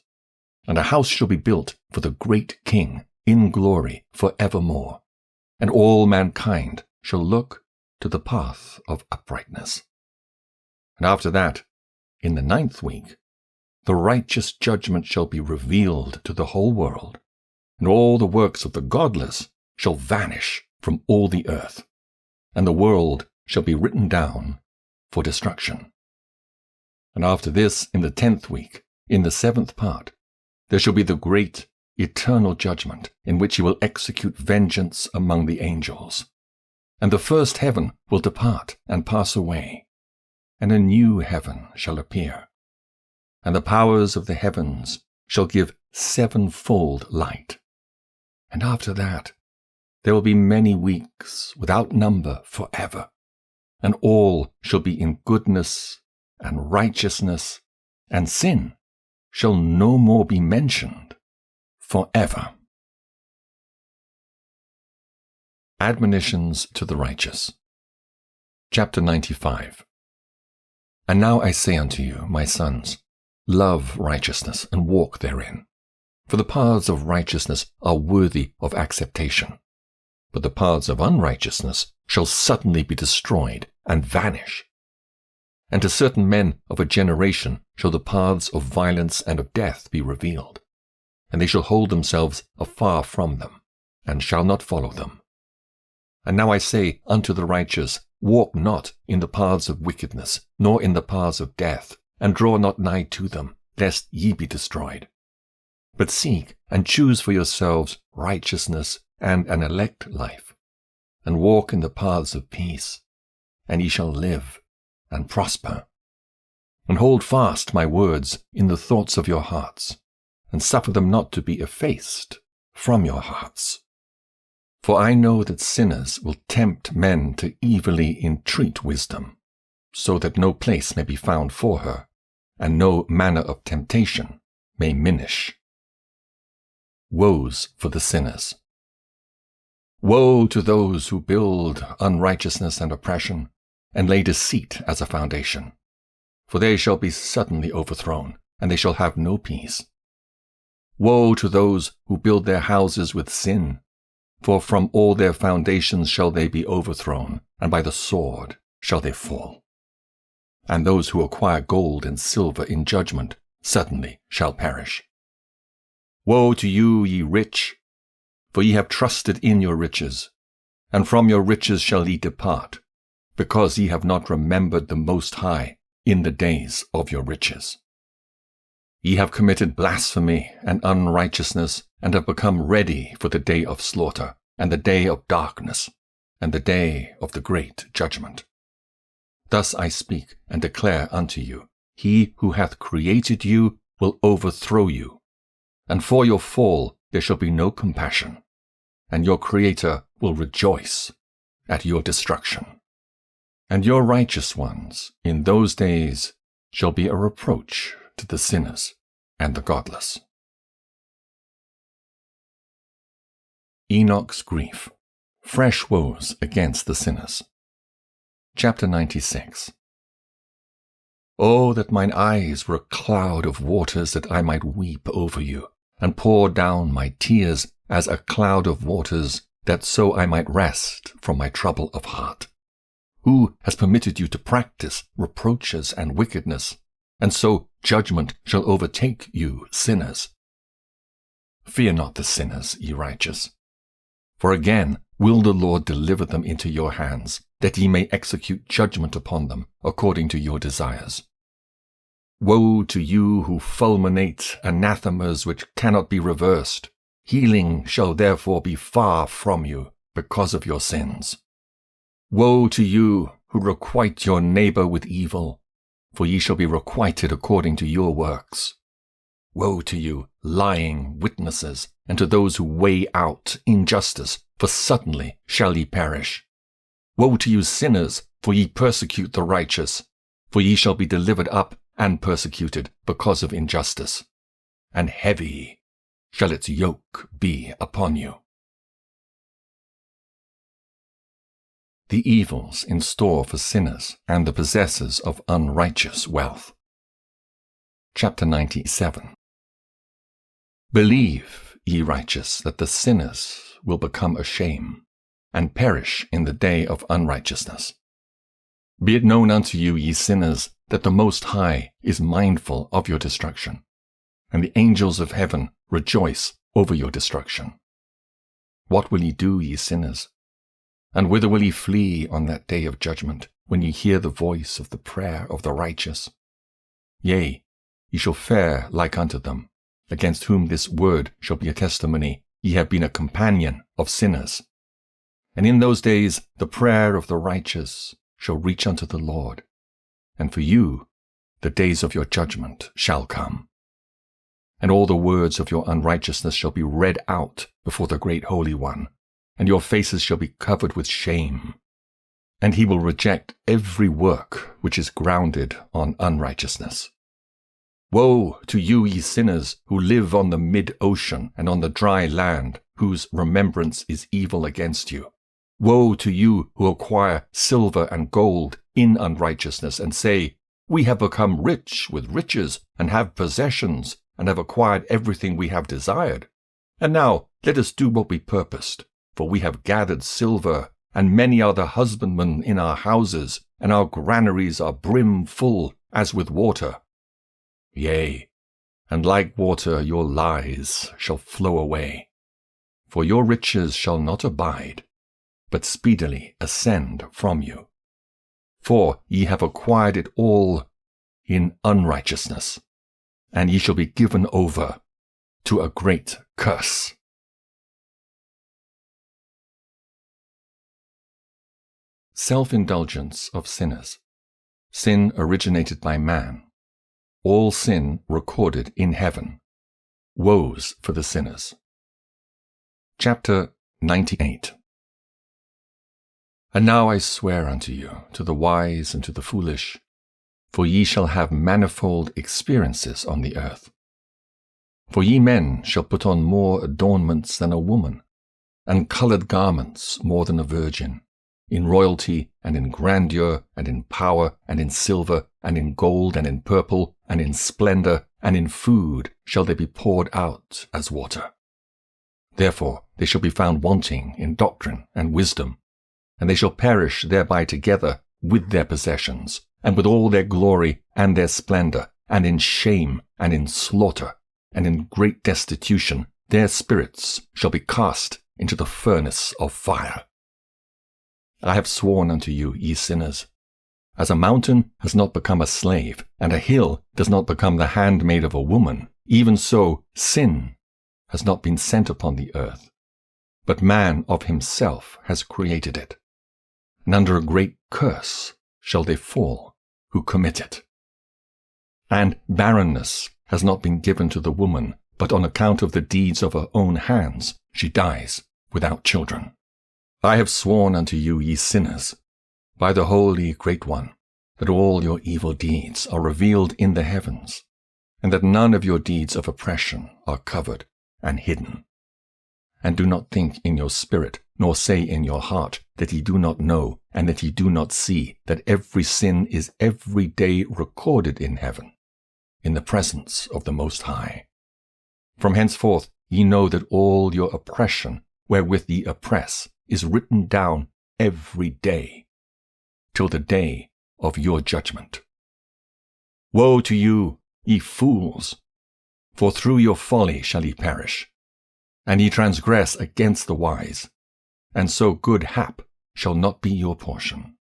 B: And a house shall be built for the great King in glory for evermore. And all mankind shall look to the path of uprightness. And after that, in the 9th week, the righteous judgment shall be revealed to the whole world, and all the works of the godless shall vanish from all the earth, and the world shall be written down for destruction. And after this, in the 10th week, in the 7th part, there shall be the great eternal judgment, in which he will execute vengeance among the angels. And the first heaven will depart and pass away, and a new heaven shall appear. And the powers of the heavens shall give sevenfold light. And after that, there will be many weeks without number forever, and all shall be in goodness and righteousness, and sin shall no more be mentioned forever. Admonitions to the righteous. Chapter 95. And now I say unto you, my sons, love righteousness and walk therein. For the paths of righteousness are worthy of acceptation, but the paths of unrighteousness shall suddenly be destroyed and vanish. And to certain men of a generation shall the paths of violence and of death be revealed, and they shall hold themselves afar from them, and shall not follow them. And now I say unto the righteous, walk not in the paths of wickedness, nor in the paths of death, and draw not nigh to them, lest ye be destroyed. But seek and choose for yourselves righteousness and an elect life, and walk in the paths of peace, and ye shall live and prosper. And hold fast my words in the thoughts of your hearts, and suffer them not to be effaced from your hearts. For I know that sinners will tempt men to evilly entreat wisdom, so that no place may be found for her, and no manner of temptation may minish. Woes for the sinners. Woe to those who build unrighteousness and oppression, and lay deceit as a foundation. For they shall be suddenly overthrown, and they shall have no peace. Woe to those who build their houses with sin, for from all their foundations shall they be overthrown, and by the sword shall they fall. And those who acquire gold and silver in judgment suddenly shall perish. Woe to you, ye rich, for ye have trusted in your riches, and from your riches shall ye depart, because ye have not remembered the Most High in the days of your riches. Ye have committed blasphemy and unrighteousness, and have become ready for the day of slaughter, and the day of darkness, and the day of the great judgment. Thus I speak and declare unto you, he who hath created you will overthrow you, and for your fall there shall be no compassion, and your Creator will rejoice at your destruction. And your righteous ones in those days shall be a reproach to the sinners and the godless. Enoch's grief. Fresh woes against the sinners. Chapter 96. Oh, that mine eyes were a cloud of waters, that I might weep over you, and pour down my tears as a cloud of waters, that so I might rest from my trouble of heart. Who has permitted you to practice reproaches and wickedness, and so judgment shall overtake you, sinners? Fear not the sinners, ye righteous. For again will the Lord deliver them into your hands, that ye may execute judgment upon them according to your desires. Woe to you who fulminate anathemas which cannot be reversed. Healing shall therefore be far from you because of your sins. Woe to you who requite your neighbor with evil, for ye shall be requited according to your works. Woe to you, lying witnesses, and to those who weigh out injustice, for suddenly shall ye perish. Woe to you, sinners, for ye persecute the righteous, for ye shall be delivered up and persecuted because of injustice, and heavy shall its yoke be upon you. The evils in store for sinners and the possessors of unrighteous wealth. Chapter 97. Believe, ye righteous, that the sinners will become a shame, and perish in the day of unrighteousness. Be it known unto you, ye sinners, that the Most High is mindful of your destruction, and the angels of heaven rejoice over your destruction. What will ye do, ye sinners? And whither will ye flee on that day of judgment, when ye hear the voice of the prayer of the righteous? Yea, ye shall fare like unto them, against whom this word shall be a testimony, ye have been a companion of sinners. And in those days the prayer of the righteous shall reach unto the Lord, and for you the days of your judgment shall come. And all the words of your unrighteousness shall be read out before the great Holy One, and your faces shall be covered with shame. And he will reject every work which is grounded on unrighteousness. Woe to you, ye sinners, who live on the mid-ocean and on the dry land, whose remembrance is evil against you. Woe to you who acquire silver and gold in unrighteousness, and say, We have become rich with riches, and have possessions, and have acquired everything we have desired. And now let us do what we purposed, for we have gathered silver, and many are the husbandmen in our houses, and our granaries are brim full as with water. Yea, and like water your lies shall flow away. For your riches shall not abide, but speedily ascend from you. For ye have acquired it all in unrighteousness, and ye shall be given over to a great curse. Self-indulgence of sinners. Sin originated by man. All sin recorded in heaven. Woes for the sinners. Chapter 98. And now I swear unto you, to the wise and to the foolish, for ye shall have manifold experiences on the earth. For ye men shall put on more adornments than a woman, and coloured garments more than a virgin, in royalty and in grandeur and in power and in silver and in gold and in purple and in splendor and in food shall they be poured out as water. Therefore they shall be found wanting in doctrine and wisdom, and they shall perish thereby together with their possessions, and with all their glory and their splendor, and in shame and in slaughter, and in great destitution their spirits shall be cast into the furnace of fire. I have sworn unto you, ye sinners, as a mountain has not become a slave, and a hill does not become the handmaid of a woman, even so sin has not been sent upon the earth, but man of himself has created it. And under a great curse shall they fall who commit it. And barrenness has not been given to the woman, but on account of the deeds of her own hands she dies without children. I have sworn unto you, ye sinners, by the Holy Great One, that all your evil deeds are revealed in the heavens, and that none of your deeds of oppression are covered and hidden. And do not think in your spirit, nor say in your heart, that ye do not know, and that ye do not see, that every sin is every day recorded in heaven, in the presence of the Most High. From henceforth ye know that all your oppression, wherewith ye oppress, is written down every day, till the day of your judgment. Woe to you, ye fools! For through your folly shall ye perish, and ye transgress against the wise, and so good hap shall not be your portion.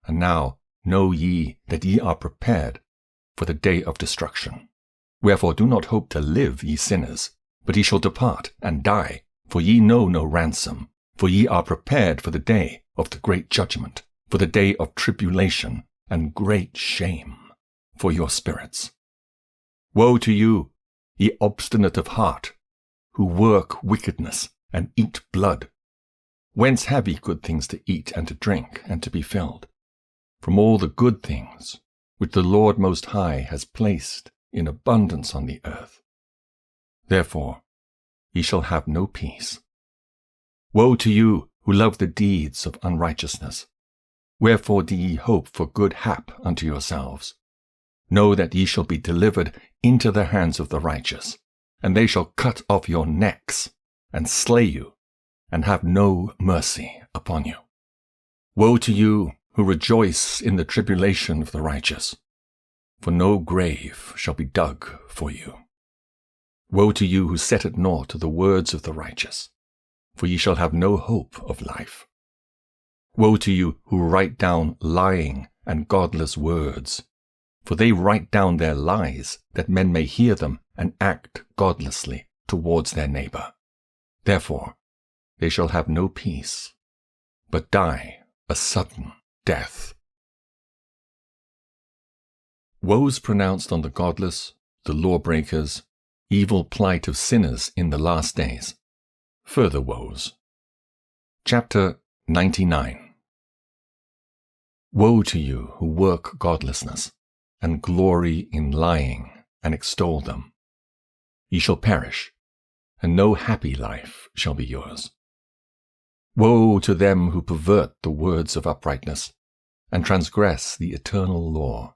B: And now know ye that ye are prepared for the day of destruction. Wherefore do not hope to live, ye sinners, but ye shall depart and die, for ye know no ransom, for ye are prepared for the day of the great judgment, for the day of tribulation and great shame for your spirits. Woe to you, ye obstinate of heart, who work wickedness and eat blood. Whence have ye good things to eat and to drink and to be filled? From all the good things which the Lord Most High has placed in abundance on the earth. Therefore ye shall have no peace. Woe to you who love the deeds of unrighteousness. Wherefore do ye hope for good hap unto yourselves? Know that ye shall be delivered into the hands of the righteous, and they shall cut off your necks, and slay you, and have no mercy upon you. Woe to you who rejoice in the tribulation of the righteous, for no grave shall be dug for you. Woe to you who set at naught the words of the righteous, for ye shall have no hope of life. Woe to you who write down lying and godless words, for they write down their lies, that men may hear them and act godlessly towards their neighbor. Therefore they shall have no peace, but die a sudden death. Woes pronounced on the godless, the lawbreakers, evil plight of sinners in the last days. Further woes. Chapter 99. Woe to you who work godlessness, and glory in lying, and extol them. Ye shall perish, and no happy life shall be yours. Woe to them who pervert the words of uprightness, and transgress the eternal law,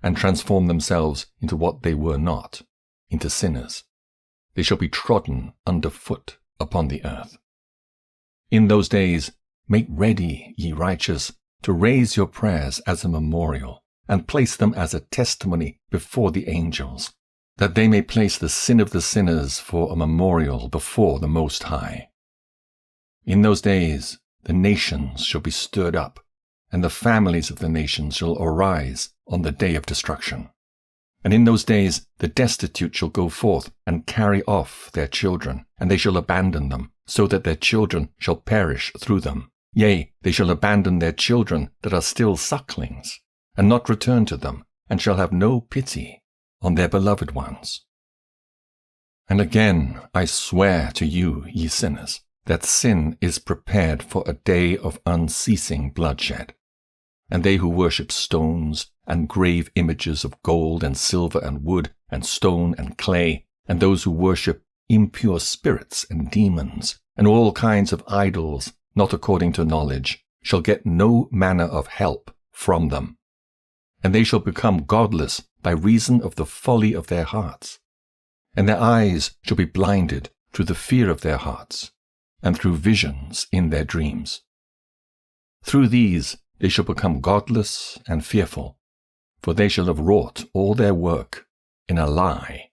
B: and transform themselves into what they were not, into sinners. They shall be trodden under foot upon the earth. In those days make ready, ye righteous, to raise your prayers as a memorial, and place them as a testimony before the angels, that they may place the sin of the sinners for a memorial before the Most High. In those days the nations shall be stirred up, and the families of the nations shall arise on the day of destruction. And in those days the destitute shall go forth and carry off their children, and they shall abandon them, so that their children shall perish through them. Yea, they shall abandon their children that are still sucklings, and not return to them, and shall have no pity on their beloved ones. And again I swear to you, ye sinners, that sin is prepared for a day of unceasing bloodshed. And they who worship stones, and grave images of gold and silver and wood and stone and clay, and those who worship impure spirits and demons, and all kinds of idols not according to knowledge, shall get no manner of help from them. And they shall become godless by reason of the folly of their hearts. And their eyes shall be blinded through the fear of their hearts, and through visions in their dreams. Through these they shall become godless and fearful, for they shall have wrought all their work in a lie,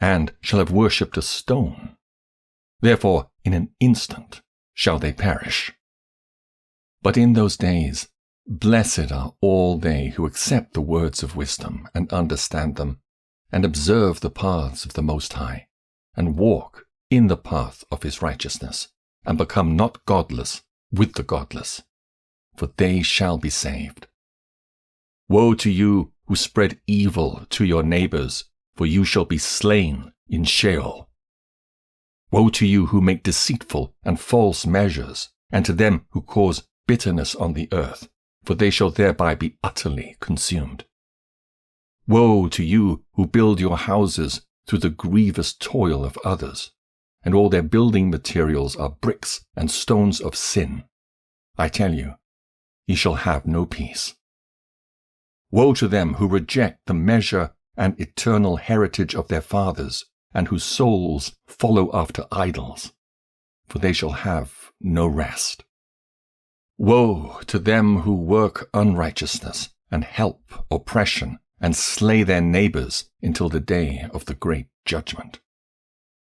B: and shall have worshipped a stone. Therefore in an instant shall they perish. But in those days blessed are all they who accept the words of wisdom and understand them, and observe the paths of the Most High, and walk in the path of his righteousness, and become not godless with the godless, for they shall be saved. Woe to you who spread evil to your neighbors, for you shall be slain in Sheol. Woe to you who make deceitful and false measures, and to them who cause bitterness on the earth, for they shall thereby be utterly consumed. Woe to you who build your houses through the grievous toil of others, and all their building materials are bricks and stones of sin. I tell you, ye shall have no peace. Woe to them who reject the measure and eternal heritage of their fathers, and whose souls follow after idols, for they shall have no rest. Woe to them who work unrighteousness, and help oppression, and slay their neighbors until the day of the great judgment.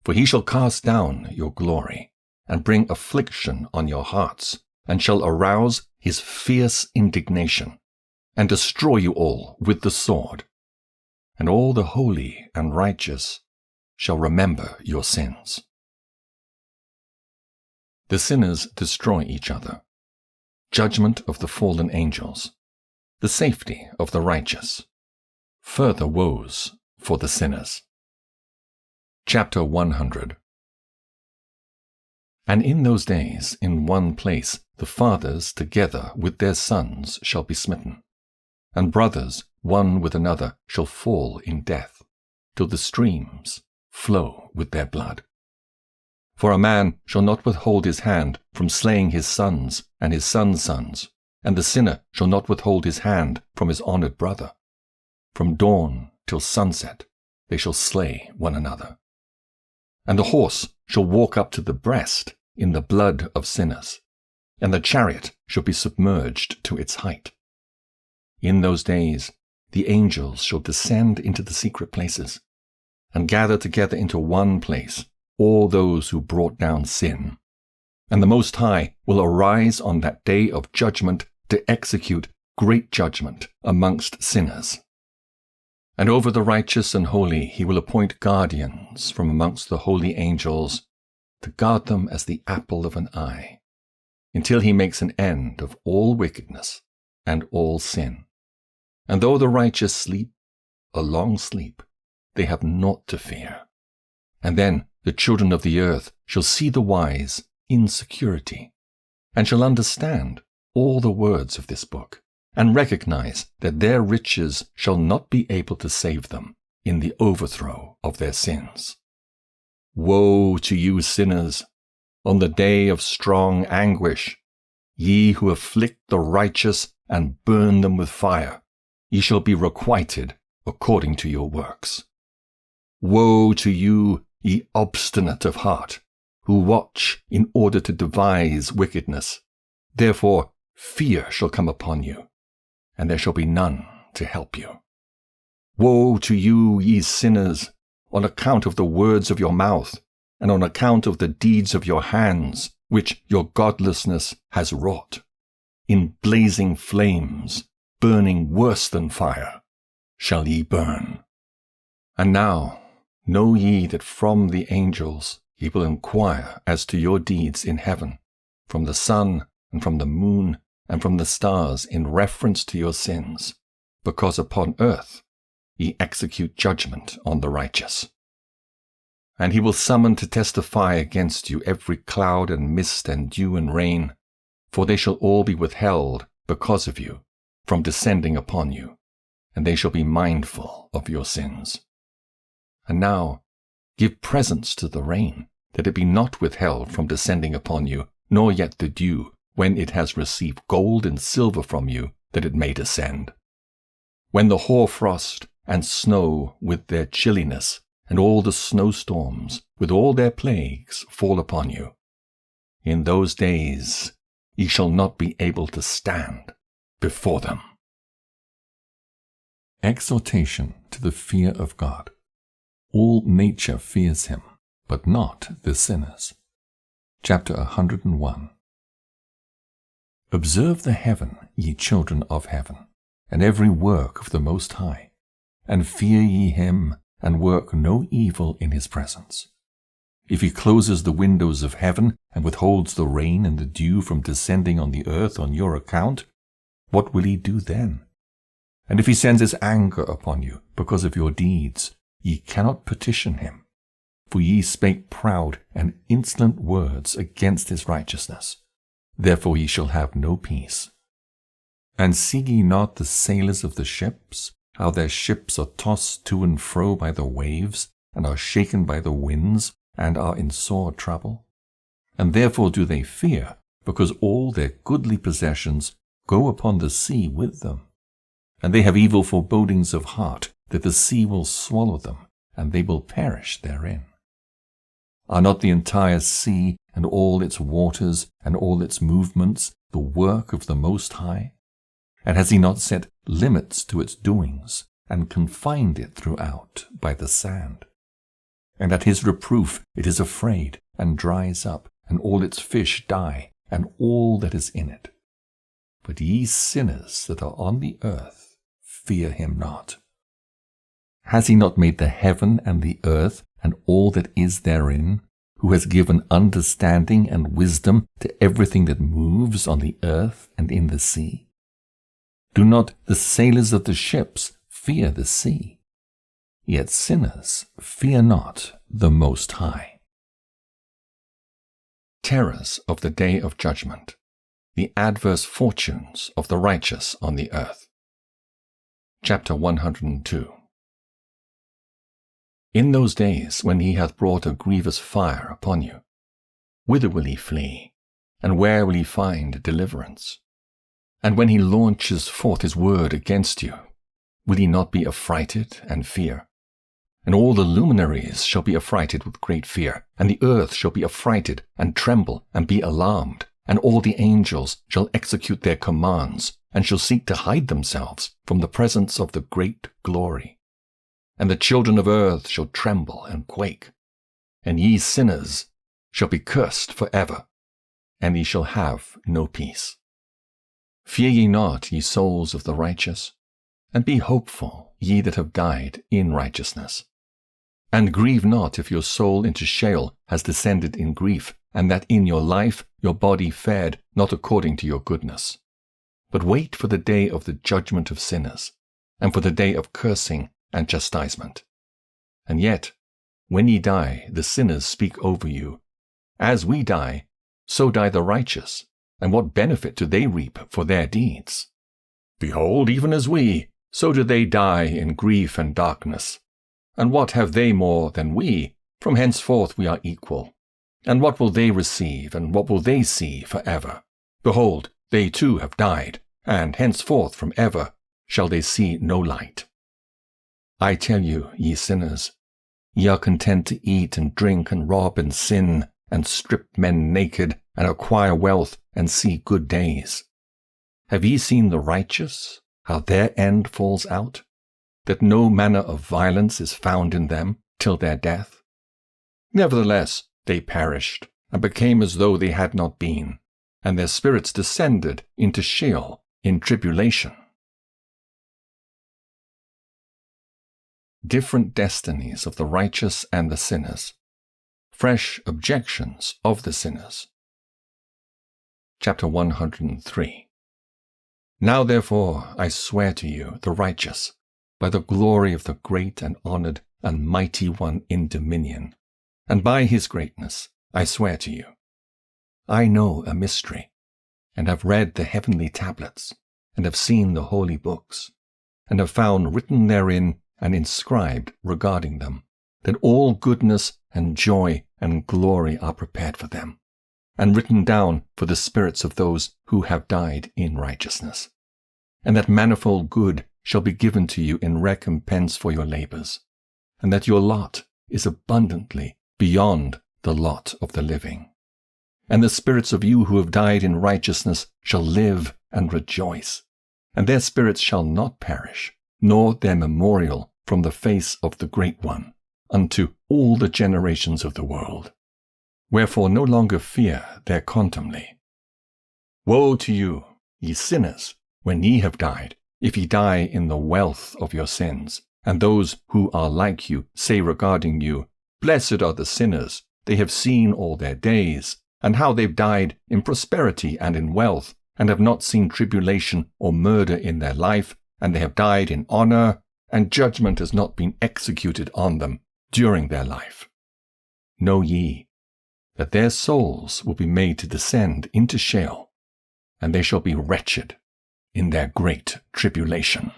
B: For he shall cast down your glory, and bring affliction on your hearts, and shall arouse his fierce indignation, and destroy you all with the sword. And all the holy and righteous shall remember your sins. The sinners destroy each other. Judgment of the fallen angels. The safety of the righteous. Further woes for the sinners. Chapter 100. And in those days, in one place, the fathers together with their sons shall be smitten, and brothers one with another shall fall in death, till the streams flow with their blood. For a man shall not withhold his hand from slaying his sons and his sons' sons, and the sinner shall not withhold his hand from his honored brother. From dawn till sunset they shall slay one another. And the horse shall walk up to the breast in the blood of sinners, and the chariot shall be submerged to its height. In those days the angels shall descend into the secret places, and gather together into one place all those who brought down sin. And the Most High will arise on that day of judgment to execute great judgment amongst sinners. And over the righteous and holy he will appoint guardians from amongst the holy angels to guard them as the apple of an eye, until he makes an end of all wickedness and all sin. And though the righteous sleep a long sleep, they have naught to fear. And then the children of the earth shall see the wise in security, and shall understand all the words of this book, and recognize that their riches shall not be able to save them in the overthrow of their sins. Woe to you sinners, on the day of strong anguish, ye who afflict the righteous and burn them with fire, ye shall be requited according to your works. Woe to you, ye obstinate of heart, who watch in order to devise wickedness. Therefore fear shall come upon you, and there shall be none to help you. Woe to you, ye sinners, on account of the words of your mouth, and on account of the deeds of your hands, which your godlessness has wrought. In blazing flames, burning worse than fire, shall ye burn. And now know ye that from the angels he will inquire as to your deeds in heaven, from the sun and from the moon and from the stars in reference to your sins, because upon earth ye execute judgment on the righteous. And he will summon to testify against you every cloud and mist and dew and rain, for they shall all be withheld because of you from descending upon you, and they shall be mindful of your sins. And now give presents to the rain, that it be not withheld from descending upon you, nor yet the dew, when it has received gold and silver from you, that it may descend. When the hoarfrost and snow with their chilliness, and all the snowstorms with all their plagues fall upon you, in those days ye shall not be able to stand before them. Exhortation to the fear of God. All nature fears him, but not the sinners. Chapter 101. Observe the heaven, ye children of heaven, and every work of the Most High, and fear ye him, and work no evil in his presence. If he closes the windows of heaven, and withholds the rain and the dew from descending on the earth on your account, what will he do then? And if he sends his anger upon you because of your deeds, ye cannot petition him, for ye spake proud and insolent words against his righteousness. Therefore ye shall have no peace. And see ye not the sailors of the ships, how their ships are tossed to and fro by the waves, and are shaken by the winds, and are in sore trouble? And therefore do they fear, because all their goodly possessions go upon the sea with them. And they have evil forebodings of heart, that the sea will swallow them, and they will perish therein. Are not the entire sea, and all its waters, and all its movements, the work of the Most High? And has he not set limits to its doings, and confined it throughout by the sand? And at his reproof it is afraid, and dries up, and all its fish die, and all that is in it. But ye sinners that are on the earth, fear him not. Has he not made the heaven and the earth, and all that is therein, who has given understanding and wisdom to everything that moves on the earth and in the sea? Do not the sailors of the ships fear the sea? Yet sinners fear not the Most High. Terrors of the day of judgment, the adverse fortunes of the righteous on the earth. Chapter 102. In those days when he hath brought a grievous fire upon you, whither will he flee, and where will he find deliverance? And when he launches forth his word against you, will ye not be affrighted and fear? And all the luminaries shall be affrighted with great fear, and the earth shall be affrighted and tremble and be alarmed, and all the angels shall execute their commands, and shall seek to hide themselves from the presence of the great glory. and the children of earth shall tremble and quake. And ye sinners shall be cursed for ever, and ye shall have no peace. Fear ye not, ye souls of the righteous, and be hopeful, ye that have died in righteousness. And grieve not if your soul into Sheol has descended in grief, and that in your life your body fared not according to your goodness. But wait for the day of the judgment of sinners, and for the day of cursing and chastisement. And yet, when ye die, the sinners speak over you. As we die, so die the righteous, and what benefit do they reap for their deeds? Behold, even as we, so do they die in grief and darkness. And what have they more than we? From henceforth we are equal. And what will they receive, and what will they see forever? Behold, they too have died, and henceforth from ever shall they see no light. I tell you, ye sinners, ye are content to eat and drink and rob and sin, and strip men naked, and acquire wealth, and see good days. Have ye seen the righteous, how their end falls out, that no manner of violence is found in them till their death? Nevertheless, they perished, and became as though they had not been, and their spirits descended into Sheol in tribulation. Different destinies of the righteous and the sinners. Fresh objections of the sinners. Chapter 103. Now therefore I swear to you, the righteous, by the glory of the great and honored and mighty one in dominion, and by his greatness I swear to you. I know a mystery, and have read the heavenly tablets, and have seen the holy books, and have found written therein and inscribed regarding them, that all goodness and joy and glory are prepared for them, and written down for the spirits of those who have died in righteousness, and that manifold good shall be given to you in recompense for your labors, and that your lot is abundantly beyond the lot of the living. And the spirits of you who have died in righteousness shall live and rejoice, and their spirits shall not perish, nor their memorial from the face of the Great One, unto all the generations of the world. Wherefore no longer fear their contumely. Woe to you, ye sinners, when ye have died, if ye die in the wealth of your sins, and those who are like you say regarding you, Blessed are the sinners, they have seen all their days, and how they've died in prosperity and in wealth, and have not seen tribulation or murder in their life, and they have died in honor, and judgment has not been executed on them during their life. Know ye that their souls will be made to descend into Sheol, and they shall be wretched in their great tribulation,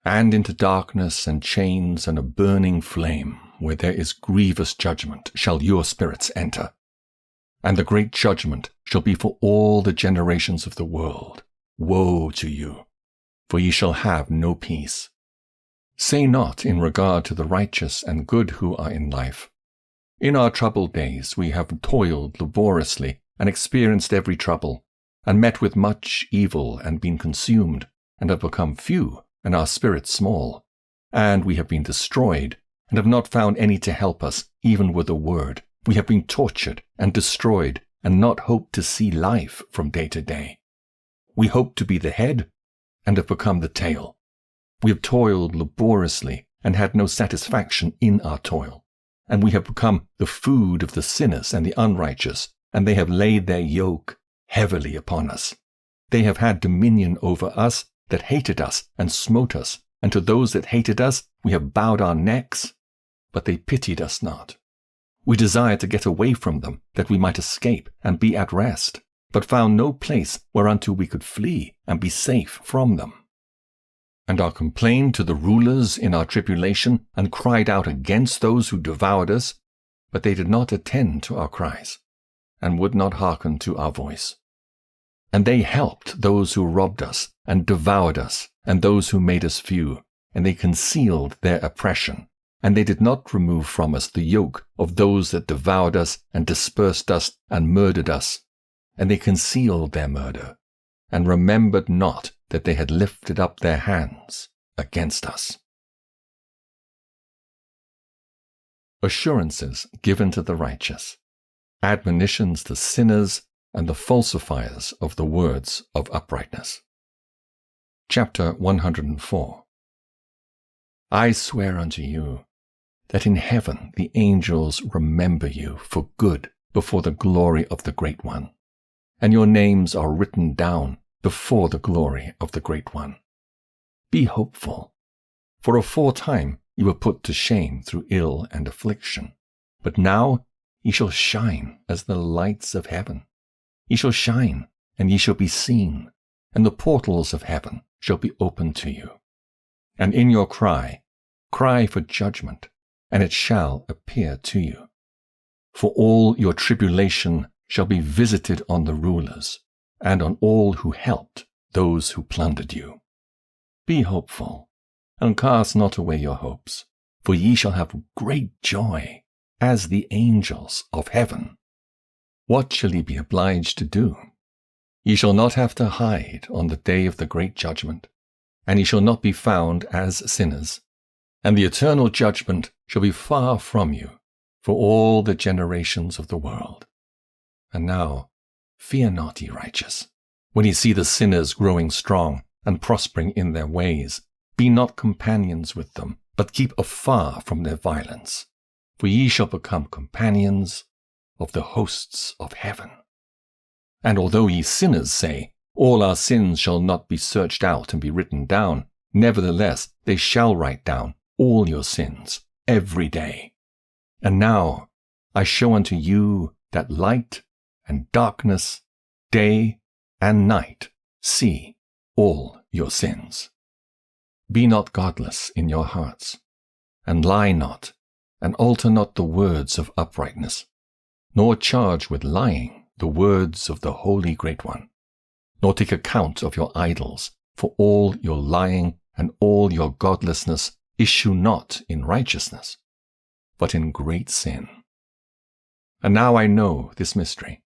B: and into darkness and chains and a burning flame, where there is grievous judgment, shall your spirits enter. And the great judgment shall be for all the generations of the world. Woe to you, for ye shall have no peace. Say not in regard to the righteous and good who are in life, In our troubled days we have toiled laboriously and experienced every trouble, and met with much evil and been consumed, and have become few, and our spirits small. And we have been destroyed, and have not found any to help us, even with a word. We have been tortured and destroyed, and not hoped to see life from day to day. We hoped to be the head, and have become the tail. We have toiled laboriously, and had no satisfaction in our toil. And we have become the food of the sinners and the unrighteous, and they have laid their yoke heavily upon us. They have had dominion over us that hated us and smote us, and to those that hated us we have bowed our necks, but they pitied us not. We desired to get away from them, that we might escape and be at rest, but found no place whereunto we could flee and be safe from them. And our complained to the rulers in our tribulation, and cried out against those who devoured us, but they did not attend to our cries, and would not hearken to our voice. And they helped those who robbed us, and devoured us, and those who made us few, and they concealed their oppression, and they did not remove from us the yoke of those that devoured us, and dispersed us, and murdered us. And they concealed their murder, and remembered not that they had lifted up their hands against us. assurances given to the righteous, admonitions to sinners and the falsifiers of the words of uprightness. Chapter 104. I swear unto you that in heaven the angels remember you for good before the glory of the Great One, and your names are written down before the glory of the Great One. Be hopeful, for aforetime you were put to shame through ill and affliction, but now ye shall shine as the lights of heaven. Ye shall shine, and ye shall be seen, and the portals of heaven shall be opened to you. And in your cry for judgment, and it shall appear to you. For all your tribulation shall be visited on the rulers, and on all who helped those who plundered you. Be hopeful, and cast not away your hopes, for ye shall have great joy, as the angels of heaven. What shall ye be obliged to do? Ye shall not have to hide on the day of the great judgment, and ye shall not be found as sinners, and the eternal judgment shall be far from you for all the generations of the world. And now, fear not, ye righteous, when ye see the sinners growing strong and prospering in their ways. Be not companions with them, but keep afar from their violence, for ye shall become companions of the hosts of heaven. And although ye sinners say, all our sins shall not be searched out and be written down, nevertheless they shall write down all your sins every day. And now I show unto you that light and darkness, day and night, see all your sins. Be not godless in your hearts, and lie not, and alter not the words of uprightness, nor charge with lying the words of the Holy Great One, nor take account of your idols, for all your lying and all your godlessness issue not in righteousness, but in great sin. And now I know this mystery,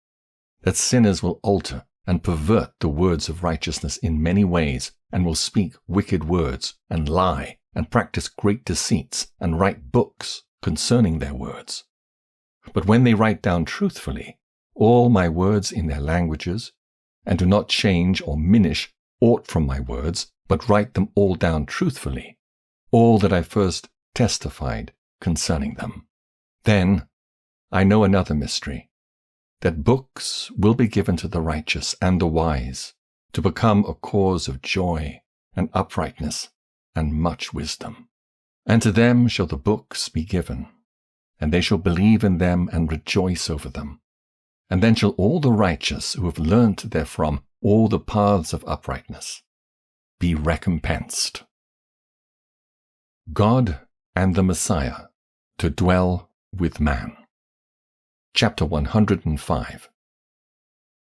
B: that sinners will alter and pervert the words of righteousness in many ways, and will speak wicked words, and lie, and practice great deceits, and write books concerning their words. But when they write down truthfully all my words in their languages, and do not change or minish aught from my words, but write them all down truthfully, all that I first testified concerning them, then I know another mystery, that books will be given to the righteous and the wise, to become a cause of joy and uprightness and much wisdom. And to them shall the books be given, and they shall believe in them and rejoice over them. And then shall all the righteous who have learnt therefrom all the paths of uprightness be recompensed. God and the Messiah to dwell with man. Chapter 105.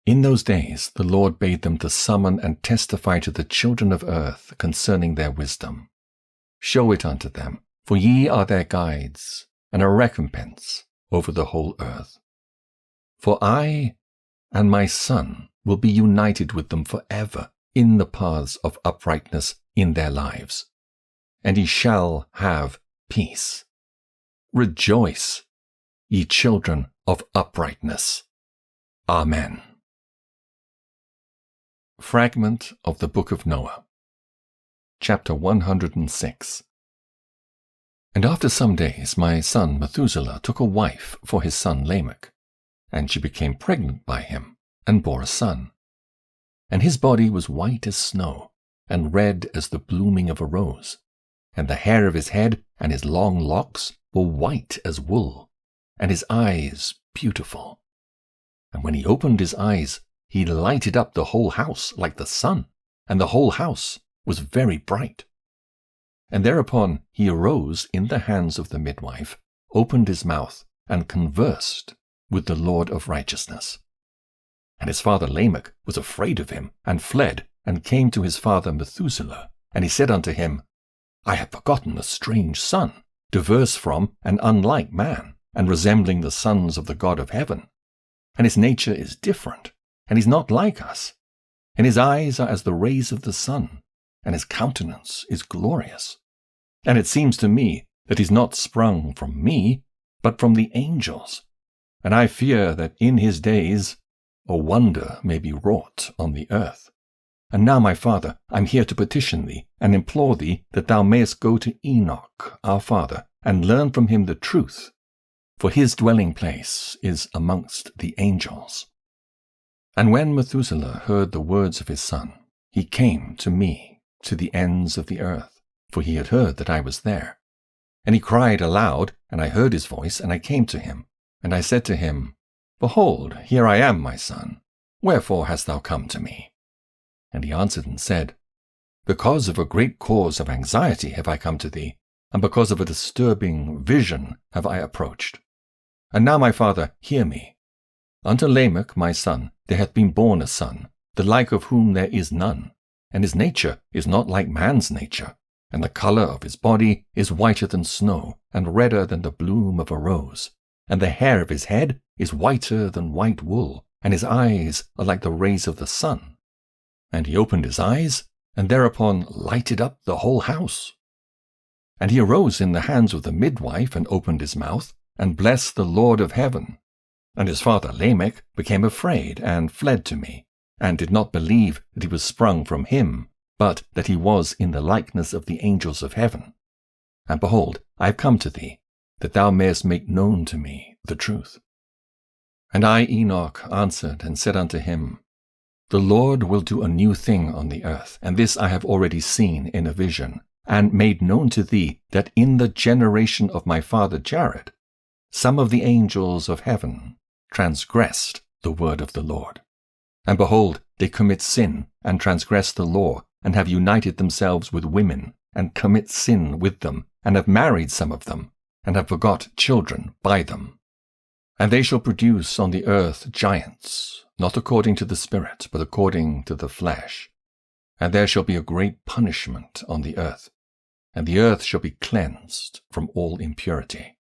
B: In those days the Lord bade them to summon and testify to the children of earth concerning their wisdom. Show it unto them, for ye are their guides, and a recompense over the whole earth. For I and my Son will be united with them forever in the paths of uprightness in their lives, and ye shall have peace. Rejoice, ye children of uprightness. Amen. Fragment of the Book of Noah. Chapter 106. And after some days my son Methuselah took a wife for his son Lamech, and she became pregnant by him, and bore a son. And his body was white as snow, and red as the blooming of a rose, and the hair of his head and his long locks were white as wool, and his eyes beautiful. And when he opened his eyes, he lighted up the whole house like the sun, and the whole house was very bright. And thereupon he arose in the hands of the midwife, opened his mouth, and conversed with the Lord of righteousness. And his father Lamech was afraid of him, and fled, and came to his father Methuselah. And he said unto him, I have begotten a strange son, diverse from and unlike man, and resembling the sons of the God of heaven. And his nature is different, and is not like us. And his eyes are as the rays of the sun, and his countenance is glorious. And it seems to me that he is not sprung from me, but from the angels. And I fear that in his days a wonder may be wrought on the earth. And now, my father, I am here to petition thee, and implore thee that thou mayest go to Enoch, our father, and learn from him the truth, for his dwelling place is amongst the angels. And when Methuselah heard the words of his son, he came to me, to the ends of the earth, for he had heard that I was there. And he cried aloud, and I heard his voice, and I came to him. And I said to him, Behold, here I am, my son. Wherefore hast thou come to me? And he answered and said, Because of a great cause of anxiety have I come to thee, and because of a disturbing vision have I approached. And now, my father, hear me. Unto Lamech, my son, there hath been born a son, the like of whom there is none, and his nature is not like man's nature, and the colour of his body is whiter than snow, and redder than the bloom of a rose, and the hair of his head is whiter than white wool, and his eyes are like the rays of the sun. And he opened his eyes, and thereupon lighted up the whole house. And he arose in the hands of the midwife, and opened his mouth, and blessed the Lord of heaven. And his father Lamech became afraid, and fled to me, and did not believe that he was sprung from him, but that he was in the likeness of the angels of heaven. And behold, I have come to thee, that thou mayest make known to me the truth. And I, Enoch, answered and said unto him, The Lord will do a new thing on the earth, and this I have already seen in a vision, and made known to thee that in the generation of my father Jared, some of the angels of heaven transgressed the word of the Lord. And behold, they commit sin, and transgress the law, and have united themselves with women, and commit sin with them, and have married some of them, and have begot children by them. And they shall produce on the earth giants, not according to the Spirit, but according to the flesh. And there shall be a great punishment on the earth, and the earth shall be cleansed from all impurity.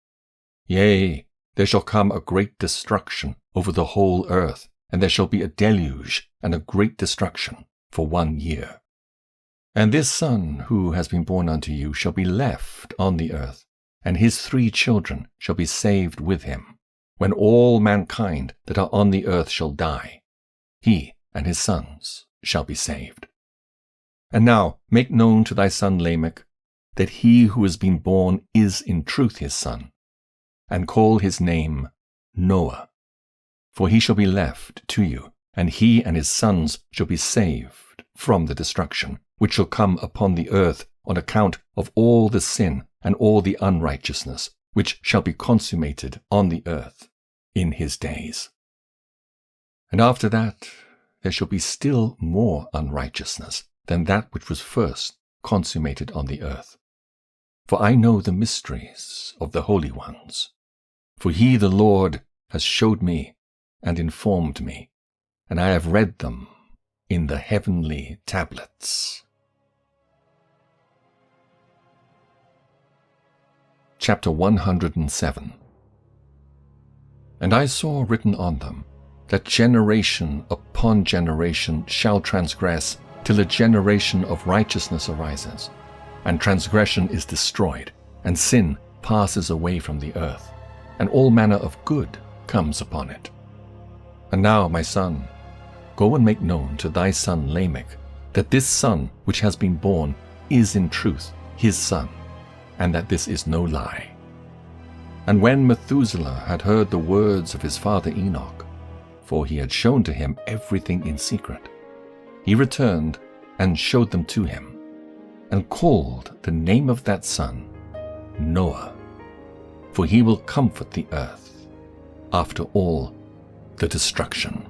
B: Yea, there shall come a great destruction over the whole earth, and there shall be a deluge and a great destruction for 1 year. And this son who has been born unto you shall be left on the earth, and his 3 children shall be saved with him, when all mankind that are on the earth shall die. He and his sons shall be saved. And now make known to thy son Lamech that he who has been born is in truth his son, and call his name Noah. For he shall be left to you, and he and his sons shall be saved from the destruction which shall come upon the earth on account of all the sin and all the unrighteousness which shall be consummated on the earth in his days. And after that there shall be still more unrighteousness than that which was first consummated on the earth. For I know the mysteries of the holy ones. For he, the Lord, has showed me and informed me, and I have read them in the heavenly tablets. Chapter 107. And I saw written on them that generation upon generation shall transgress, till a generation of righteousness arises, and transgression is destroyed, and sin passes away from the earth, and all manner of good comes upon it. And now, my son, go and make known to thy son Lamech that this son which has been born is in truth his son, and that this is no lie. And when Methuselah had heard the words of his father Enoch, for he had shown to him everything in secret, he returned and showed them to him, and called the name of that son Noah, for he will comfort the earth after all the destruction.